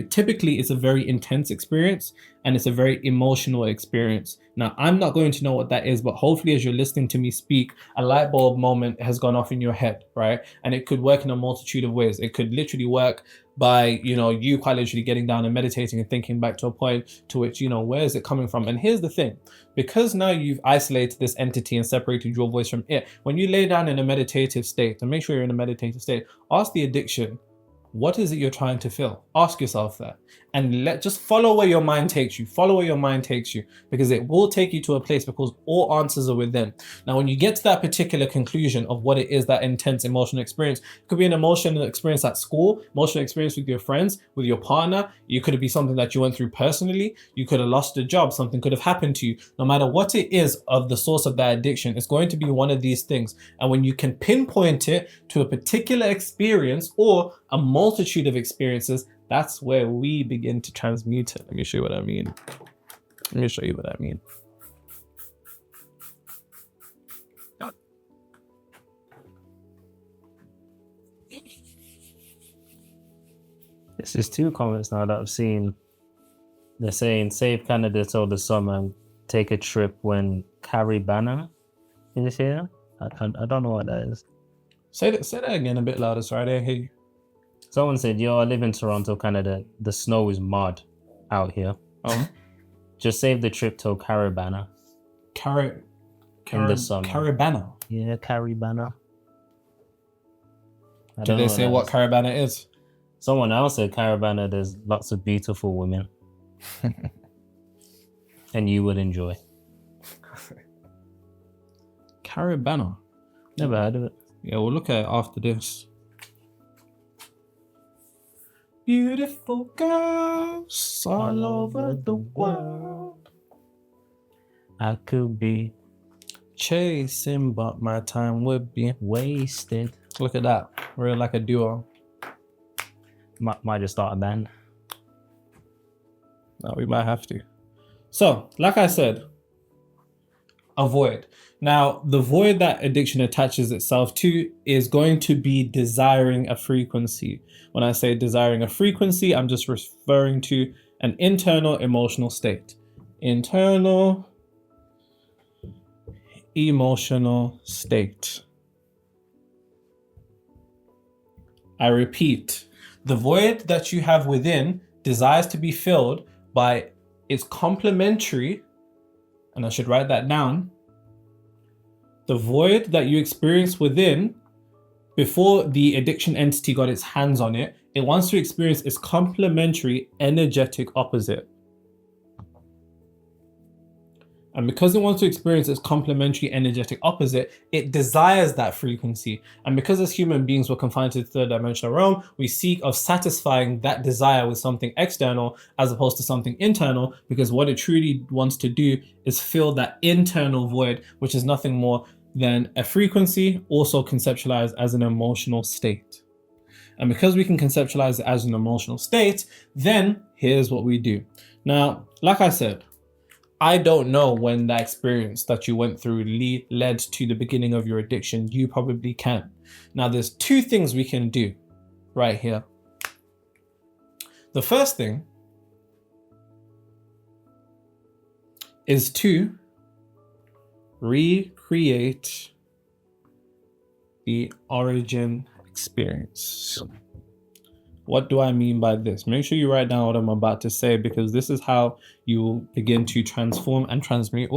typically it's a very intense experience and it's a very emotional experience. Now, I'm not going to know what that is, but hopefully as you're listening to me speak, a light bulb moment has gone off in your head, right? And it could work in a multitude of ways. It could literally work by, you know, you quite literally getting down and meditating and thinking back to a point to which, you know, where is it coming from? And here's the thing, because now you've isolated this entity and separated your voice from it, when you lay down in a meditative state, and make sure you're in a meditative state, ask the addiction, what is it you're trying to feel? Ask yourself that. And just follow where your mind takes you. Follow where your mind takes you, because it will take you to a place, because all answers are within. Now, when you get to that particular conclusion of what it is, that intense emotional experience, it could be an emotional experience at school, emotional experience with your friends, with your partner. You could be something that you went through personally. You could have lost a job. Something could have happened to you. No matter what it is of the source of that addiction, it's going to be one of these things. And when you can pinpoint it to a particular experience or a multitude of experiences, that's where we begin to transmute it. Let me show you what I mean. This is 2 comments now that I've seen. They're saying, save Canada till the summer and take a trip when Caribana is here. I don't know what that is. Say that again a bit louder, sorry, I didn't hear you. Someone said, yo, I live in Toronto, Canada. The snow is mud out here. Oh. Just save the trip till Caribana. In the summer. Caribana? Yeah, Caribana. Did they say what Caribana is? Someone else said Caribana, there's lots of beautiful women. And you would enjoy. Caribana? Never heard of it. Yeah, we'll look at it after this. Beautiful girls all over the world. I could be chasing, but my time would be wasted. Look at that. We're like a duo. Might just start a band. No, we might have to. So, like I said, avoid. Now, the void that addiction attaches itself to is going to be desiring a frequency. When I say desiring a frequency, I'm just referring to an internal emotional state. Internal emotional state. I repeat, the void that you have within desires to be filled by its complementary, and I should write that down, the void that you experience within before the addiction entity got its hands on it, it wants to experience its complementary energetic opposite. And because it wants to experience its complementary energetic opposite, it desires that frequency. And because as human beings we're confined to the third dimensional realm, we seek of satisfying that desire with something external as opposed to something internal, because what it truly wants to do is fill that internal void, which is nothing more than a frequency, also conceptualized as an emotional state. And because we can conceptualize it as an emotional state, then here's what we do. Now, like I said, I don't know when that experience that you went through led to the beginning of your addiction. You probably can. Now, there's two things we can do right here. The first thing is to recreate the origin experience. What do I mean by this? Make sure you write down what I'm about to say, because this is how you will begin to transform and transmute.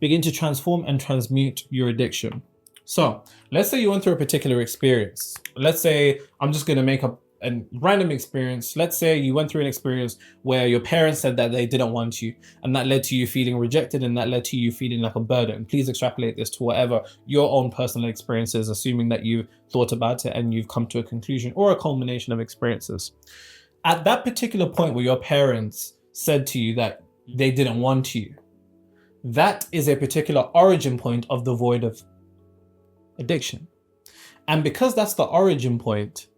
Begin to transform and transmute your addiction. So let's say you went through a particular experience. Let's say I'm just going to make up a random experience. Let's say you went through an experience where your parents said that they didn't want you, and that led to you feeling rejected, and that led to you feeling like a burden. Please extrapolate this to whatever your own personal experiences, assuming that you've thought about it and you've come to a conclusion or a culmination of experiences. At that particular point where your parents said to you that they didn't want you, that is a particular origin point of the void of addiction. And because that's the origin point,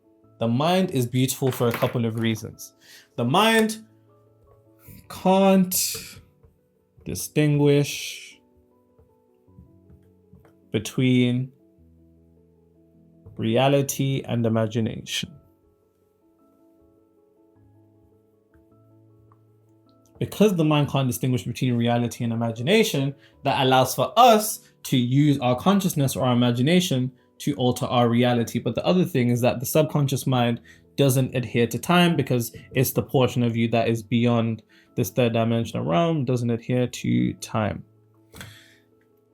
the mind is beautiful for a couple of reasons. The mind can't distinguish between reality and imagination. Because the mind can't distinguish between reality and imagination, that allows for us to use our consciousness or our imagination to alter our reality. But the other thing is that the subconscious mind doesn't adhere to time, because it's the portion of you that is beyond this third dimensional realm, doesn't adhere to time.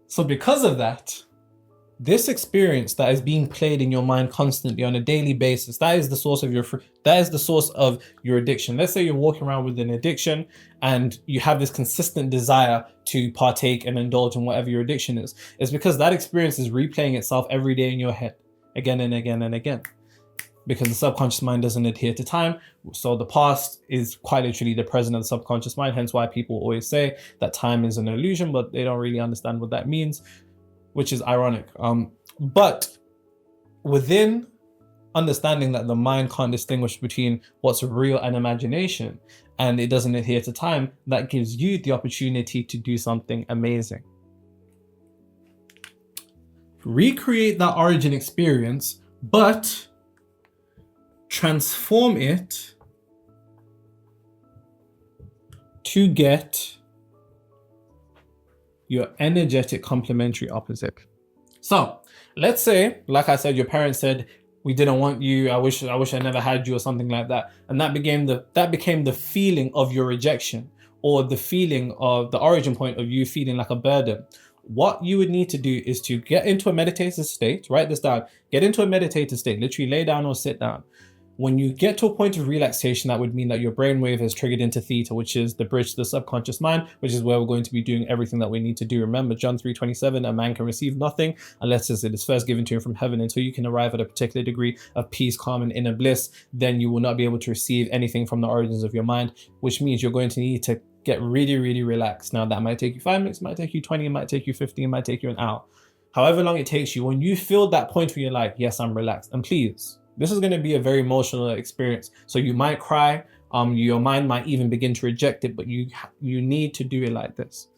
So because of that, this experience that is being played in your mind constantly on a daily basis, that is the source of your addiction. Let's say you're walking around with an addiction and you have this consistent desire to partake and indulge in whatever your addiction is. It's because that experience is replaying itself every day in your head, again and again and again. Because the subconscious mind doesn't adhere to time. So the past is quite literally the present of the subconscious mind. Hence why people always say that time is an illusion, but they don't really understand what that means, which is ironic. But within understanding that the mind can't distinguish between what's real and imagination, and it doesn't adhere to time, that gives you the opportunity to do something amazing. Recreate that origin experience, but transform it to get your energetic complementary opposite. So let's say, like I said, your parents said, we didn't want you, I wish I never had you, or something like that. And that became the feeling of your rejection, or the feeling of the origin point of you feeling like a burden. What you would need to do is to get into a meditative state. Write this down. Get into a meditative state, literally lay down or sit down. When you get to a point of relaxation, that would mean that your brainwave has triggered into theta, which is the bridge to the subconscious mind, which is where we're going to be doing everything that we need to do. Remember, John 3:27, a man can receive nothing unless it is first given to him from heaven. Until you can arrive at a particular degree of peace, calm, and inner bliss, then you will not be able to receive anything from the origins of your mind, which means you're going to need to get really, really relaxed. Now, that might take you 5 minutes, might take you 20, it might take you 15, it might take you an hour. However long it takes you, when you feel that point where you're like, yes, I'm relaxed, and please, This is going to be a very emotional experience. So you might cry, your mind might even begin to reject it, but you need to do it like this.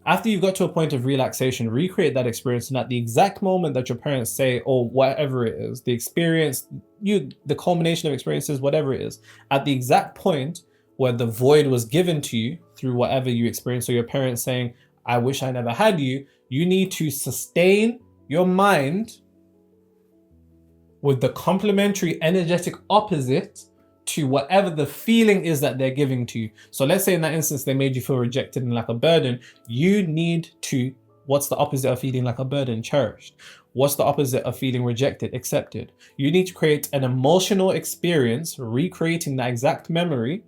After you've got to a point of relaxation, recreate that experience, and at the exact moment that your parents say, or whatever it is, the experience, the culmination of experiences, whatever it is, at the exact point where the void was given to you through whatever you experienced, or your parents saying, I wish I never had you, you need to sustain your mind with the complementary energetic opposite to whatever the feeling is that they're giving to you. So let's say in that instance, they made you feel rejected and like a burden. You need to, what's the opposite of feeling like a burden? Cherished. What's the opposite of feeling rejected? Accepted. You need to create an emotional experience, recreating that exact memory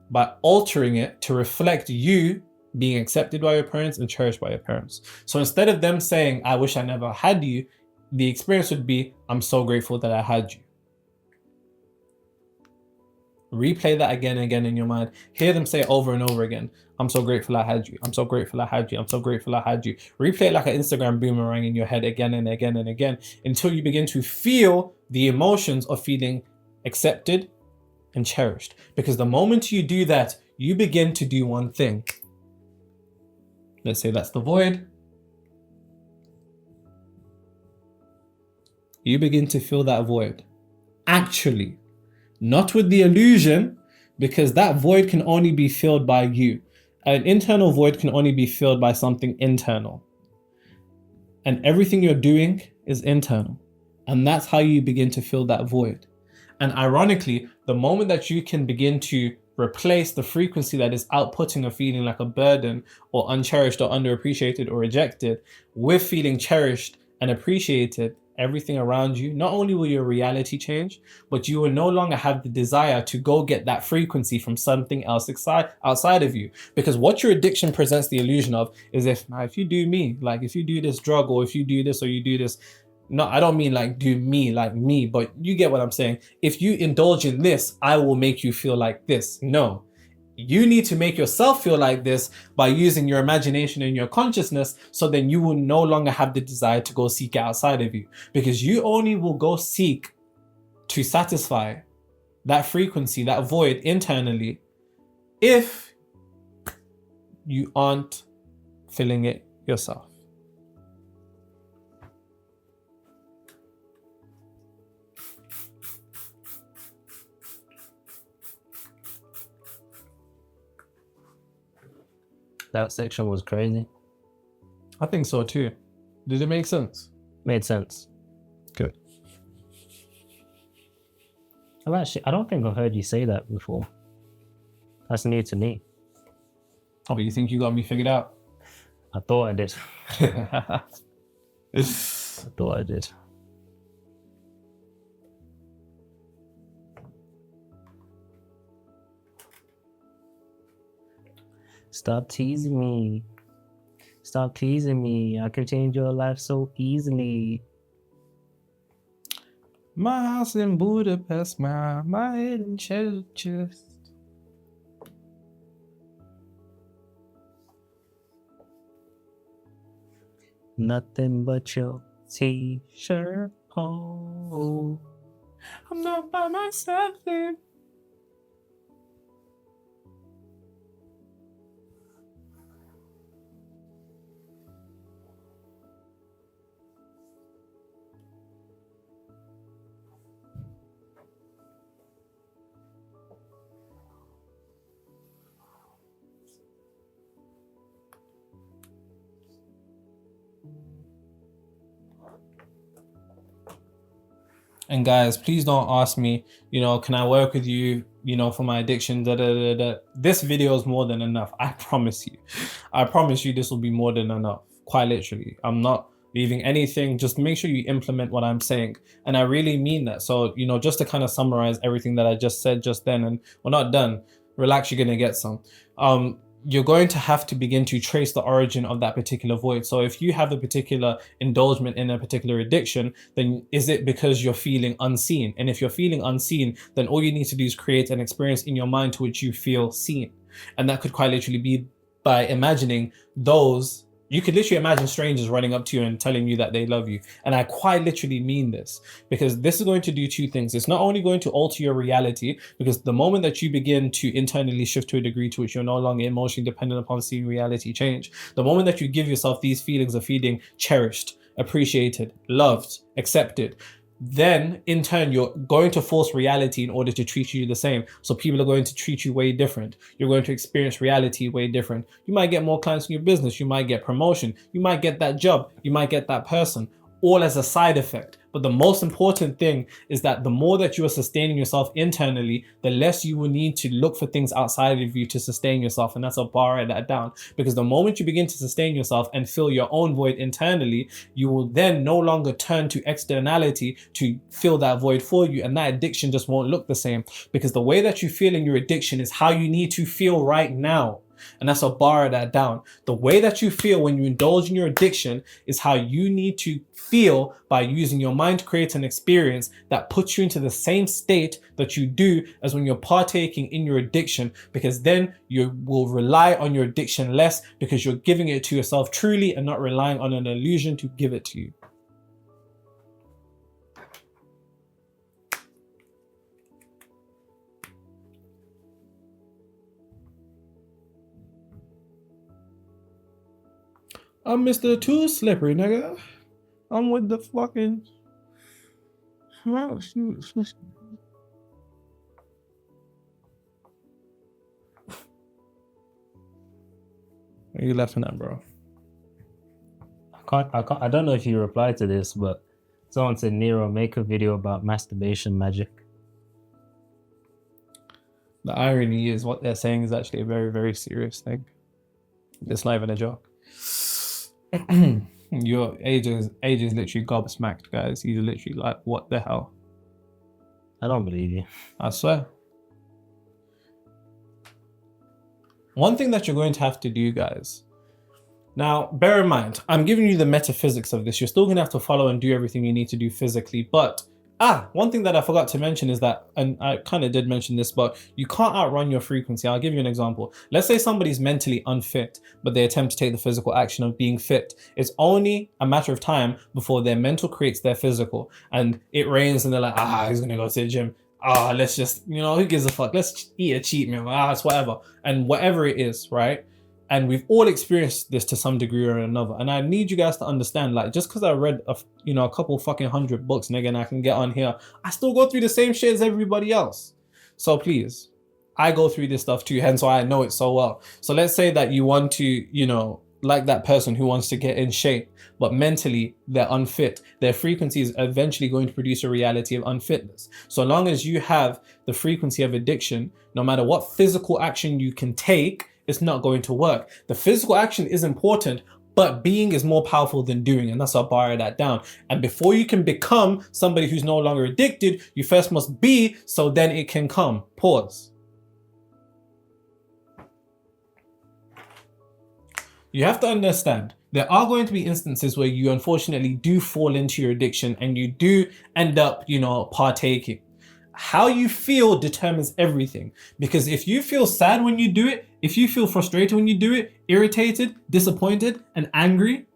by altering it to reflect you being accepted by your parents and cherished by your parents. So instead of them saying, I wish I never had you, the experience would be, I'm so grateful that I had you. Replay that again and again in your mind. Hear them say over and over again, I'm so grateful I had you. I'm so grateful I had you. I'm so grateful I had you. Replay it like an Instagram boomerang in your head again and again and again until you begin to feel the emotions of feeling accepted and cherished. Because the moment you do that, you begin to do one thing. Let's say that's the void. You begin to fill that void. Actually, not with the illusion, because that void can only be filled by you. An internal void can only be filled by something internal. And everything you're doing is internal. And that's how you begin to fill that void. And ironically, the moment that you can begin to replace the frequency that is outputting a feeling like a burden or uncherished or underappreciated or rejected with feeling cherished and appreciated, everything around you, not only will your reality change, but you will no longer have the desire to go get that frequency from something else outside of you. Because what your addiction presents the illusion of is if you do me, like if you do this drug or if you do this or you do this, no, I don't mean like do me like me, but you get what I'm saying. If you indulge in this, I will make you feel like this. No. You need to make yourself feel like this by using your imagination and your consciousness, so then you will no longer have the desire to go seek it outside of you, because you only will go seek to satisfy that frequency, that void internally, if you aren't filling it yourself. That section was crazy. I think so too. Did it make sense? Made sense. Good. I don't think I've heard you say that before. That's new to me. Oh, you think you got me figured out? I thought I did. I thought I did. Stop teasing me. Stop teasing me. I can change your life so easily. My house in Budapest, my hidden treasure chest. Nothing but your t-shirt. Oh, I'm not by myself then. And guys, please don't ask me, can I work with you, for my addiction, This video is more than enough. I promise you. I promise you this will be more than enough. Quite literally. I'm not leaving anything. Just make sure you implement what I'm saying. And I really mean that. So, just to kind of summarize everything that I just said just then, and we're not done. Relax, you're going to get some. You're going to have to begin to trace the origin of that particular void. So if you have a particular indulgement in a particular addiction, then is it because you're feeling unseen? And if you're feeling unseen, then all you need to do is create an experience in your mind to which you feel seen. And that could quite literally be by imagining those You could literally imagine strangers running up to you and telling you that they love you. And I quite literally mean this, because this is going to do two things. It's not only going to alter your reality, because the moment that you begin to internally shift to a degree to which you're no longer emotionally dependent upon seeing reality change, the moment that you give yourself these feelings of feeling cherished, appreciated, loved, accepted, then in turn you're going to force reality in order to treat you the same. So people are going to treat you way different. You're going to experience reality way different. You might get more clients in your business, you might get promotion, you might get that job, you might get that person, all as a side effect. But the most important thing is that the more that you are sustaining yourself internally, the less you will need to look for things outside of you to sustain yourself. And that's a bar, write that down. Because the moment you begin to sustain yourself and fill your own void internally, you will then no longer turn to externality to fill that void for you. And that addiction just won't look the same. Because the way that you feel in your addiction is how you need to feel right now. And that's a bar that down. The way that you feel when you indulge in your addiction is how you need to feel by using your mind to create an experience that puts you into the same state that you do as when you're partaking in your addiction, because then you will rely on your addiction less, because you're giving it to yourself truly and not relying on an illusion to give it to you. I'm Mr. Too Slippery, nigga. I'm with the fucking... Oh, shoot. Where you laughing at, bro? I don't know if you replied to this, but someone said, Nero, make a video about masturbation magic. The irony is what they're saying is actually a very, very serious thing. It's not even a joke. Your age is literally gobsmacked, guys. He's literally like, what the hell? I don't believe you. I swear. One thing that you're going to have to do, guys. Now, bear in mind, I'm giving you the metaphysics of this. You're still going to have to follow and do everything you need to do physically, but one thing that I forgot to mention is that, and I kind of did mention this, but you can't outrun your frequency. I'll give you an example. Let's say somebody's mentally unfit, but they attempt to take the physical action of being fit. It's only a matter of time before their mental creates their physical, and it rains and they're like, he's gonna go to the gym. Let's just, who gives a fuck? Let's eat a cheat meal. It's whatever. And whatever it is, right? And we've all experienced this to some degree or another. And I need you guys to understand, like, just because I read a couple fucking 100 books, nigga, and I can get on here, I still go through the same shit as everybody else. So please, I go through this stuff too, hence why I know it so well. So let's say that you want to, like that person who wants to get in shape, but mentally they're unfit. Their frequency is eventually going to produce a reality of unfitness. So long as you have the frequency of addiction, no matter what physical action you can take, it's not going to work. The physical action is important, but being is more powerful than doing, and that's how I borrow that down. And before you can become somebody who's no longer addicted, you first must be, so then it can come. Pause. You have to understand, there are going to be instances where you unfortunately do fall into your addiction and you do end up, partaking. How you feel determines everything, because if you feel sad when you do it, if you feel frustrated when you do it, irritated, disappointed, and angry,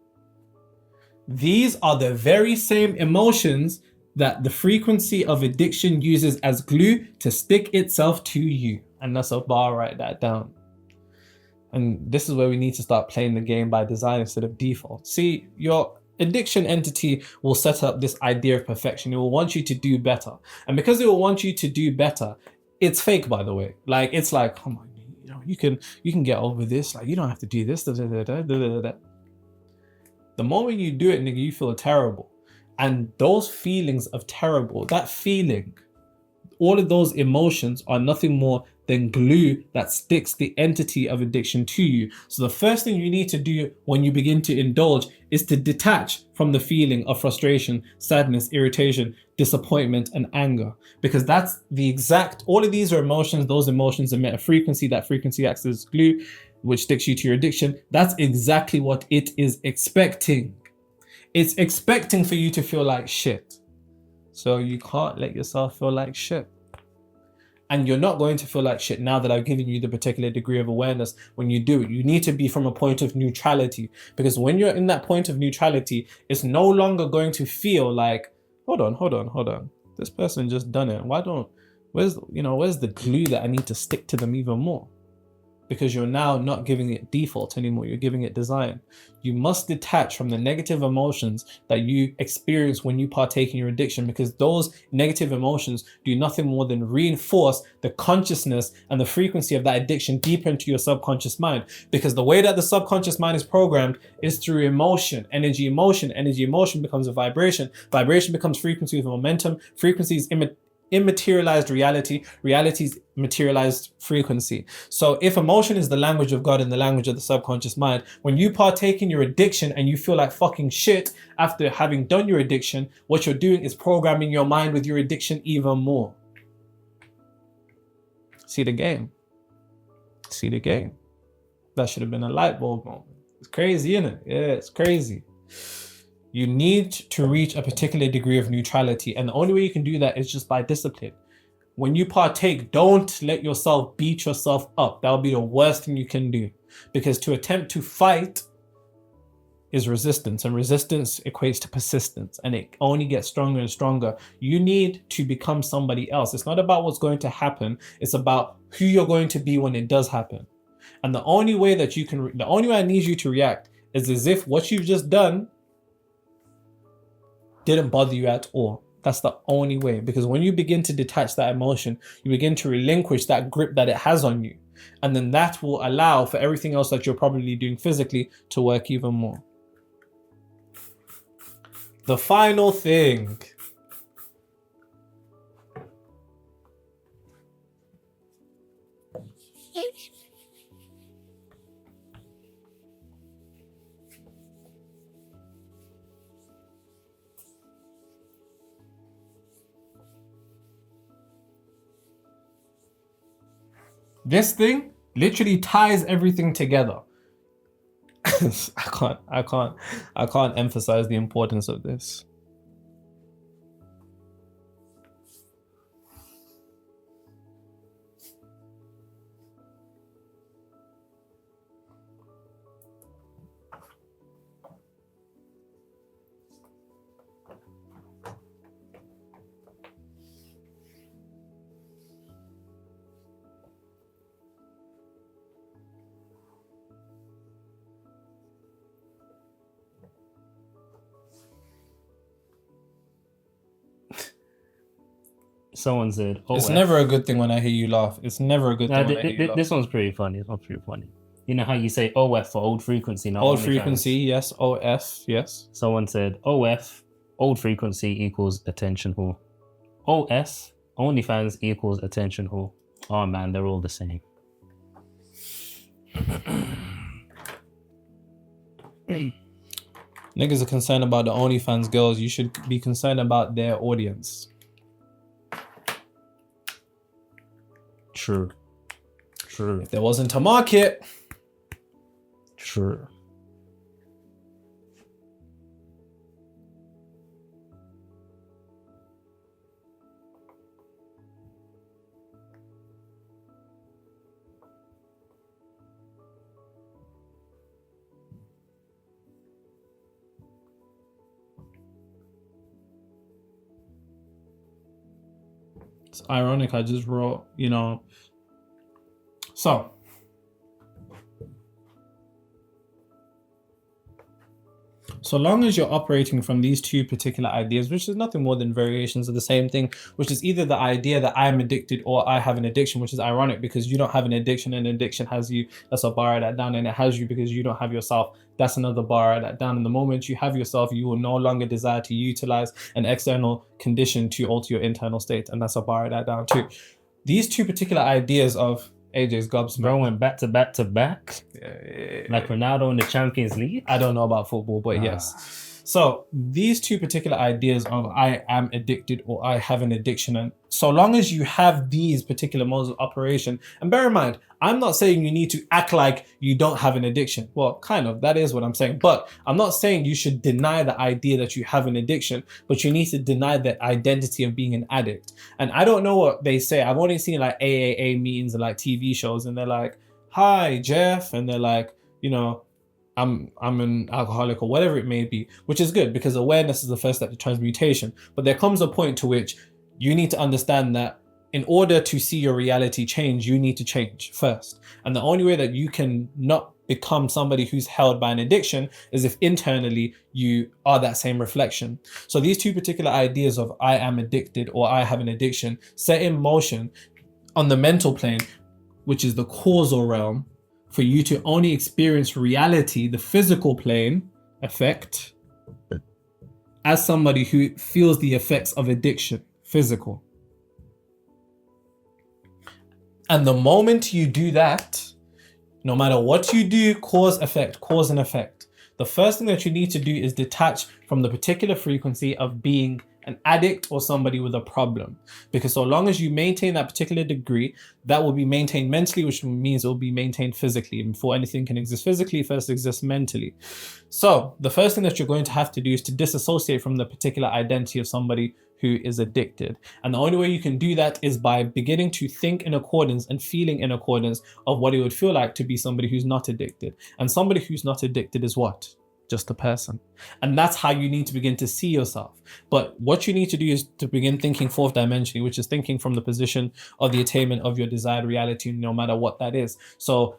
these are the very same emotions that the frequency of addiction uses as glue to stick itself to you. And that's a bar, write that down. And this is where we need to start playing the game by design instead of default. See, your addiction entity will set up this idea of perfection. It will want you to do better. And because it will want you to do better, it's fake, by the way. Like, it's like, come on, you can get over this. Like, you don't have to do this. The moment you do it, nigga, you feel terrible. And those feelings of terrible, that feeling, all of those emotions are nothing more than glue that sticks the entity of addiction to you. So the first thing you need to do when you begin to indulge is to detach from the feeling of frustration, sadness, irritation, disappointment, and anger. Because that's all of these are emotions. Those emotions emit a frequency. That frequency acts as glue, which sticks you to your addiction. That's exactly what it is expecting. It's expecting for you to feel like shit. So you can't let yourself feel like shit. And you're not going to feel like shit now that I've given you the particular degree of awareness when you do it. You need to be from a point of neutrality, because when you're in that point of neutrality, it's no longer going to feel like, hold on. This person just done it. Where's the glue that I need to stick to them even more? Because you're now not giving it default anymore. You're giving it design. You must detach from the negative emotions that you experience when you partake in your addiction, because those negative emotions do nothing more than reinforce the consciousness and the frequency of that addiction deeper into your subconscious mind. Because the way that the subconscious mind is programmed is through emotion, energy emotion becomes a vibration. Vibration becomes frequency with momentum. Frequency is immaterialized reality's materialized frequency. So if emotion is the language of God and the language of the subconscious mind, when you partake in your addiction and you feel like fucking shit after having done your addiction, what you're doing is programming your mind with your addiction even more. See the game. That should have been a light bulb moment. It's crazy, isn't it? Yeah, it's crazy. You need to reach a particular degree of neutrality, and the only way you can do that is just by discipline. When you partake, don't let yourself beat yourself up. That'll be the worst thing you can do, because to attempt to fight is resistance, and resistance equates to persistence, and it only gets stronger and stronger. You need to become somebody else. It's not about what's going to happen. It's about who you're going to be when it does happen. And the only way I need you to react is as if what you've just done didn't bother you at all. That's the only way, because when you begin to detach that emotion, you begin to relinquish that grip that it has on you. And then that will allow for everything else that you're probably doing physically to work even more. The final thing. This thing literally ties everything together. I can't emphasize the importance of this. Someone said, "Oh, it's never a good thing when I hear you laugh. It's never a good thing when I hear you laugh." This one's pretty funny. You know how you say OF for old frequency, not old OnlyFans? Frequency, yes. OF, yes. Someone said OF, old frequency equals attention whore. OS, OnlyFans equals attention whore. Oh man, they're all the same. Niggas are concerned about the OnlyFans girls. You should be concerned about their audience. True. If there wasn't a market. True. It's ironic. I just wrote, so long as you're operating from these two particular ideas, which is nothing more than variations of the same thing, which is either the idea that I am addicted or I have an addiction, which is ironic because you don't have an addiction and addiction has you. That's a bar that down, and it has you because you don't have yourself. That's another bar that down. And the moment you have yourself, you will no longer desire to utilize an external condition to alter your internal state, and that's a bar that down too. These two particular ideas of AJ's gobsmacked. Bro went back to back to back. Yeah. Like Ronaldo in the Champions League. I don't know about football, but yes. So these two particular ideas of I am addicted or I have an addiction, and so long as you have these particular modes of operation, and bear in mind, I'm not saying you need to act like you don't have an addiction. Well, kind of, that is what I'm saying. But I'm not saying you should deny the idea that you have an addiction, but you need to deny the identity of being an addict. And I don't know what they say. I've only seen like AAA meetings and like TV shows, and they're like, "Hi, Jeff," and they're like, you know, I'm an alcoholic or whatever it may be, which is good because awareness is the first step to transmutation. But there comes a point to which you need to understand that in order to see your reality change, you need to change first. And the only way that you can not become somebody who's held by an addiction is if internally you are that same reflection. So these two particular ideas of I am addicted or I have an addiction set in motion on the mental plane, which is the causal realm, for you to only experience reality, the physical plane effect, as somebody who feels the effects of addiction, physical. And the moment you do that, no matter what you do, cause and effect. The first thing that you need to do is detach from the particular frequency of being an addict or somebody with a problem. Because so long as you maintain that particular degree, that will be maintained mentally, which means it will be maintained physically. And before anything can exist physically, it first exists mentally. So the first thing that you're going to have to do is to disassociate from the particular identity of somebody who is addicted. And the only way you can do that is by beginning to think in accordance and feeling in accordance of what it would feel like to be somebody who's not addicted. And somebody who's not addicted is what? Just a person. And that's how you need to begin to see yourself. But what you need to do is to begin thinking fourth dimensionally, which is thinking from the position of the attainment of your desired reality, no matter what that is. So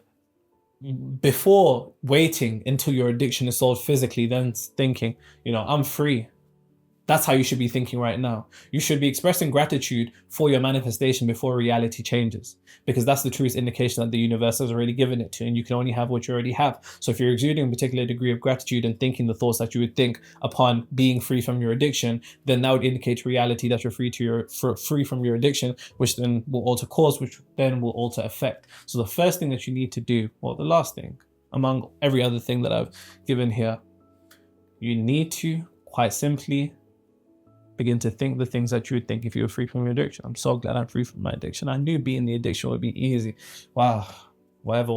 before waiting until your addiction is solved physically, then thinking, I'm free. That's how you should be thinking right now. You should be expressing gratitude for your manifestation before reality changes, because that's the truest indication that the universe has already given it to, and you can only have what you already have. So if you're exuding a particular degree of gratitude and thinking the thoughts that you would think upon being free from your addiction, then that would indicate to reality that you're free from your addiction, which then will alter cause, which then will alter effect. So the first thing that you need to do, well, the last thing, among every other thing that I've given here, you need to quite simply begin to think the things that you would think if you were free from your addiction. I'm so glad I'm free from my addiction. I knew being the addiction would be easy. Wow. Whatever.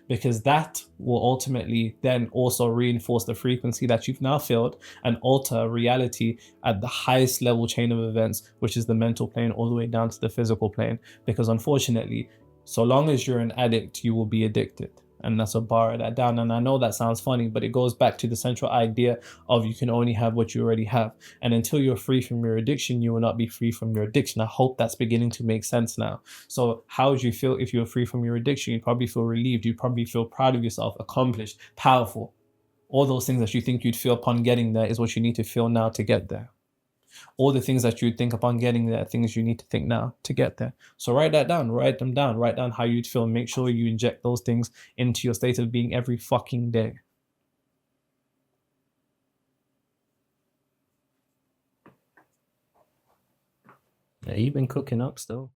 Because that will ultimately then also reinforce the frequency that you've now filled and alter reality at the highest level chain of events, which is the mental plane all the way down to the physical plane. Because unfortunately, so long as you're an addict, you will be addicted. And that's a bar that down. And I know that sounds funny, but it goes back to the central idea of you can only have what you already have. And until you're free from your addiction, you will not be free from your addiction. I hope that's beginning to make sense now. So how would you feel if you were free from your addiction? You'd probably feel relieved. You'd probably feel proud of yourself, accomplished, powerful. All those things that you think you'd feel upon getting there is what you need to feel now to get there. All the things that you think upon getting there, things you need to think now to get there. So write that down, write them down, write down how you'd feel. Make sure you inject those things into your state of being every fucking day. Yeah, you've been cooking up still.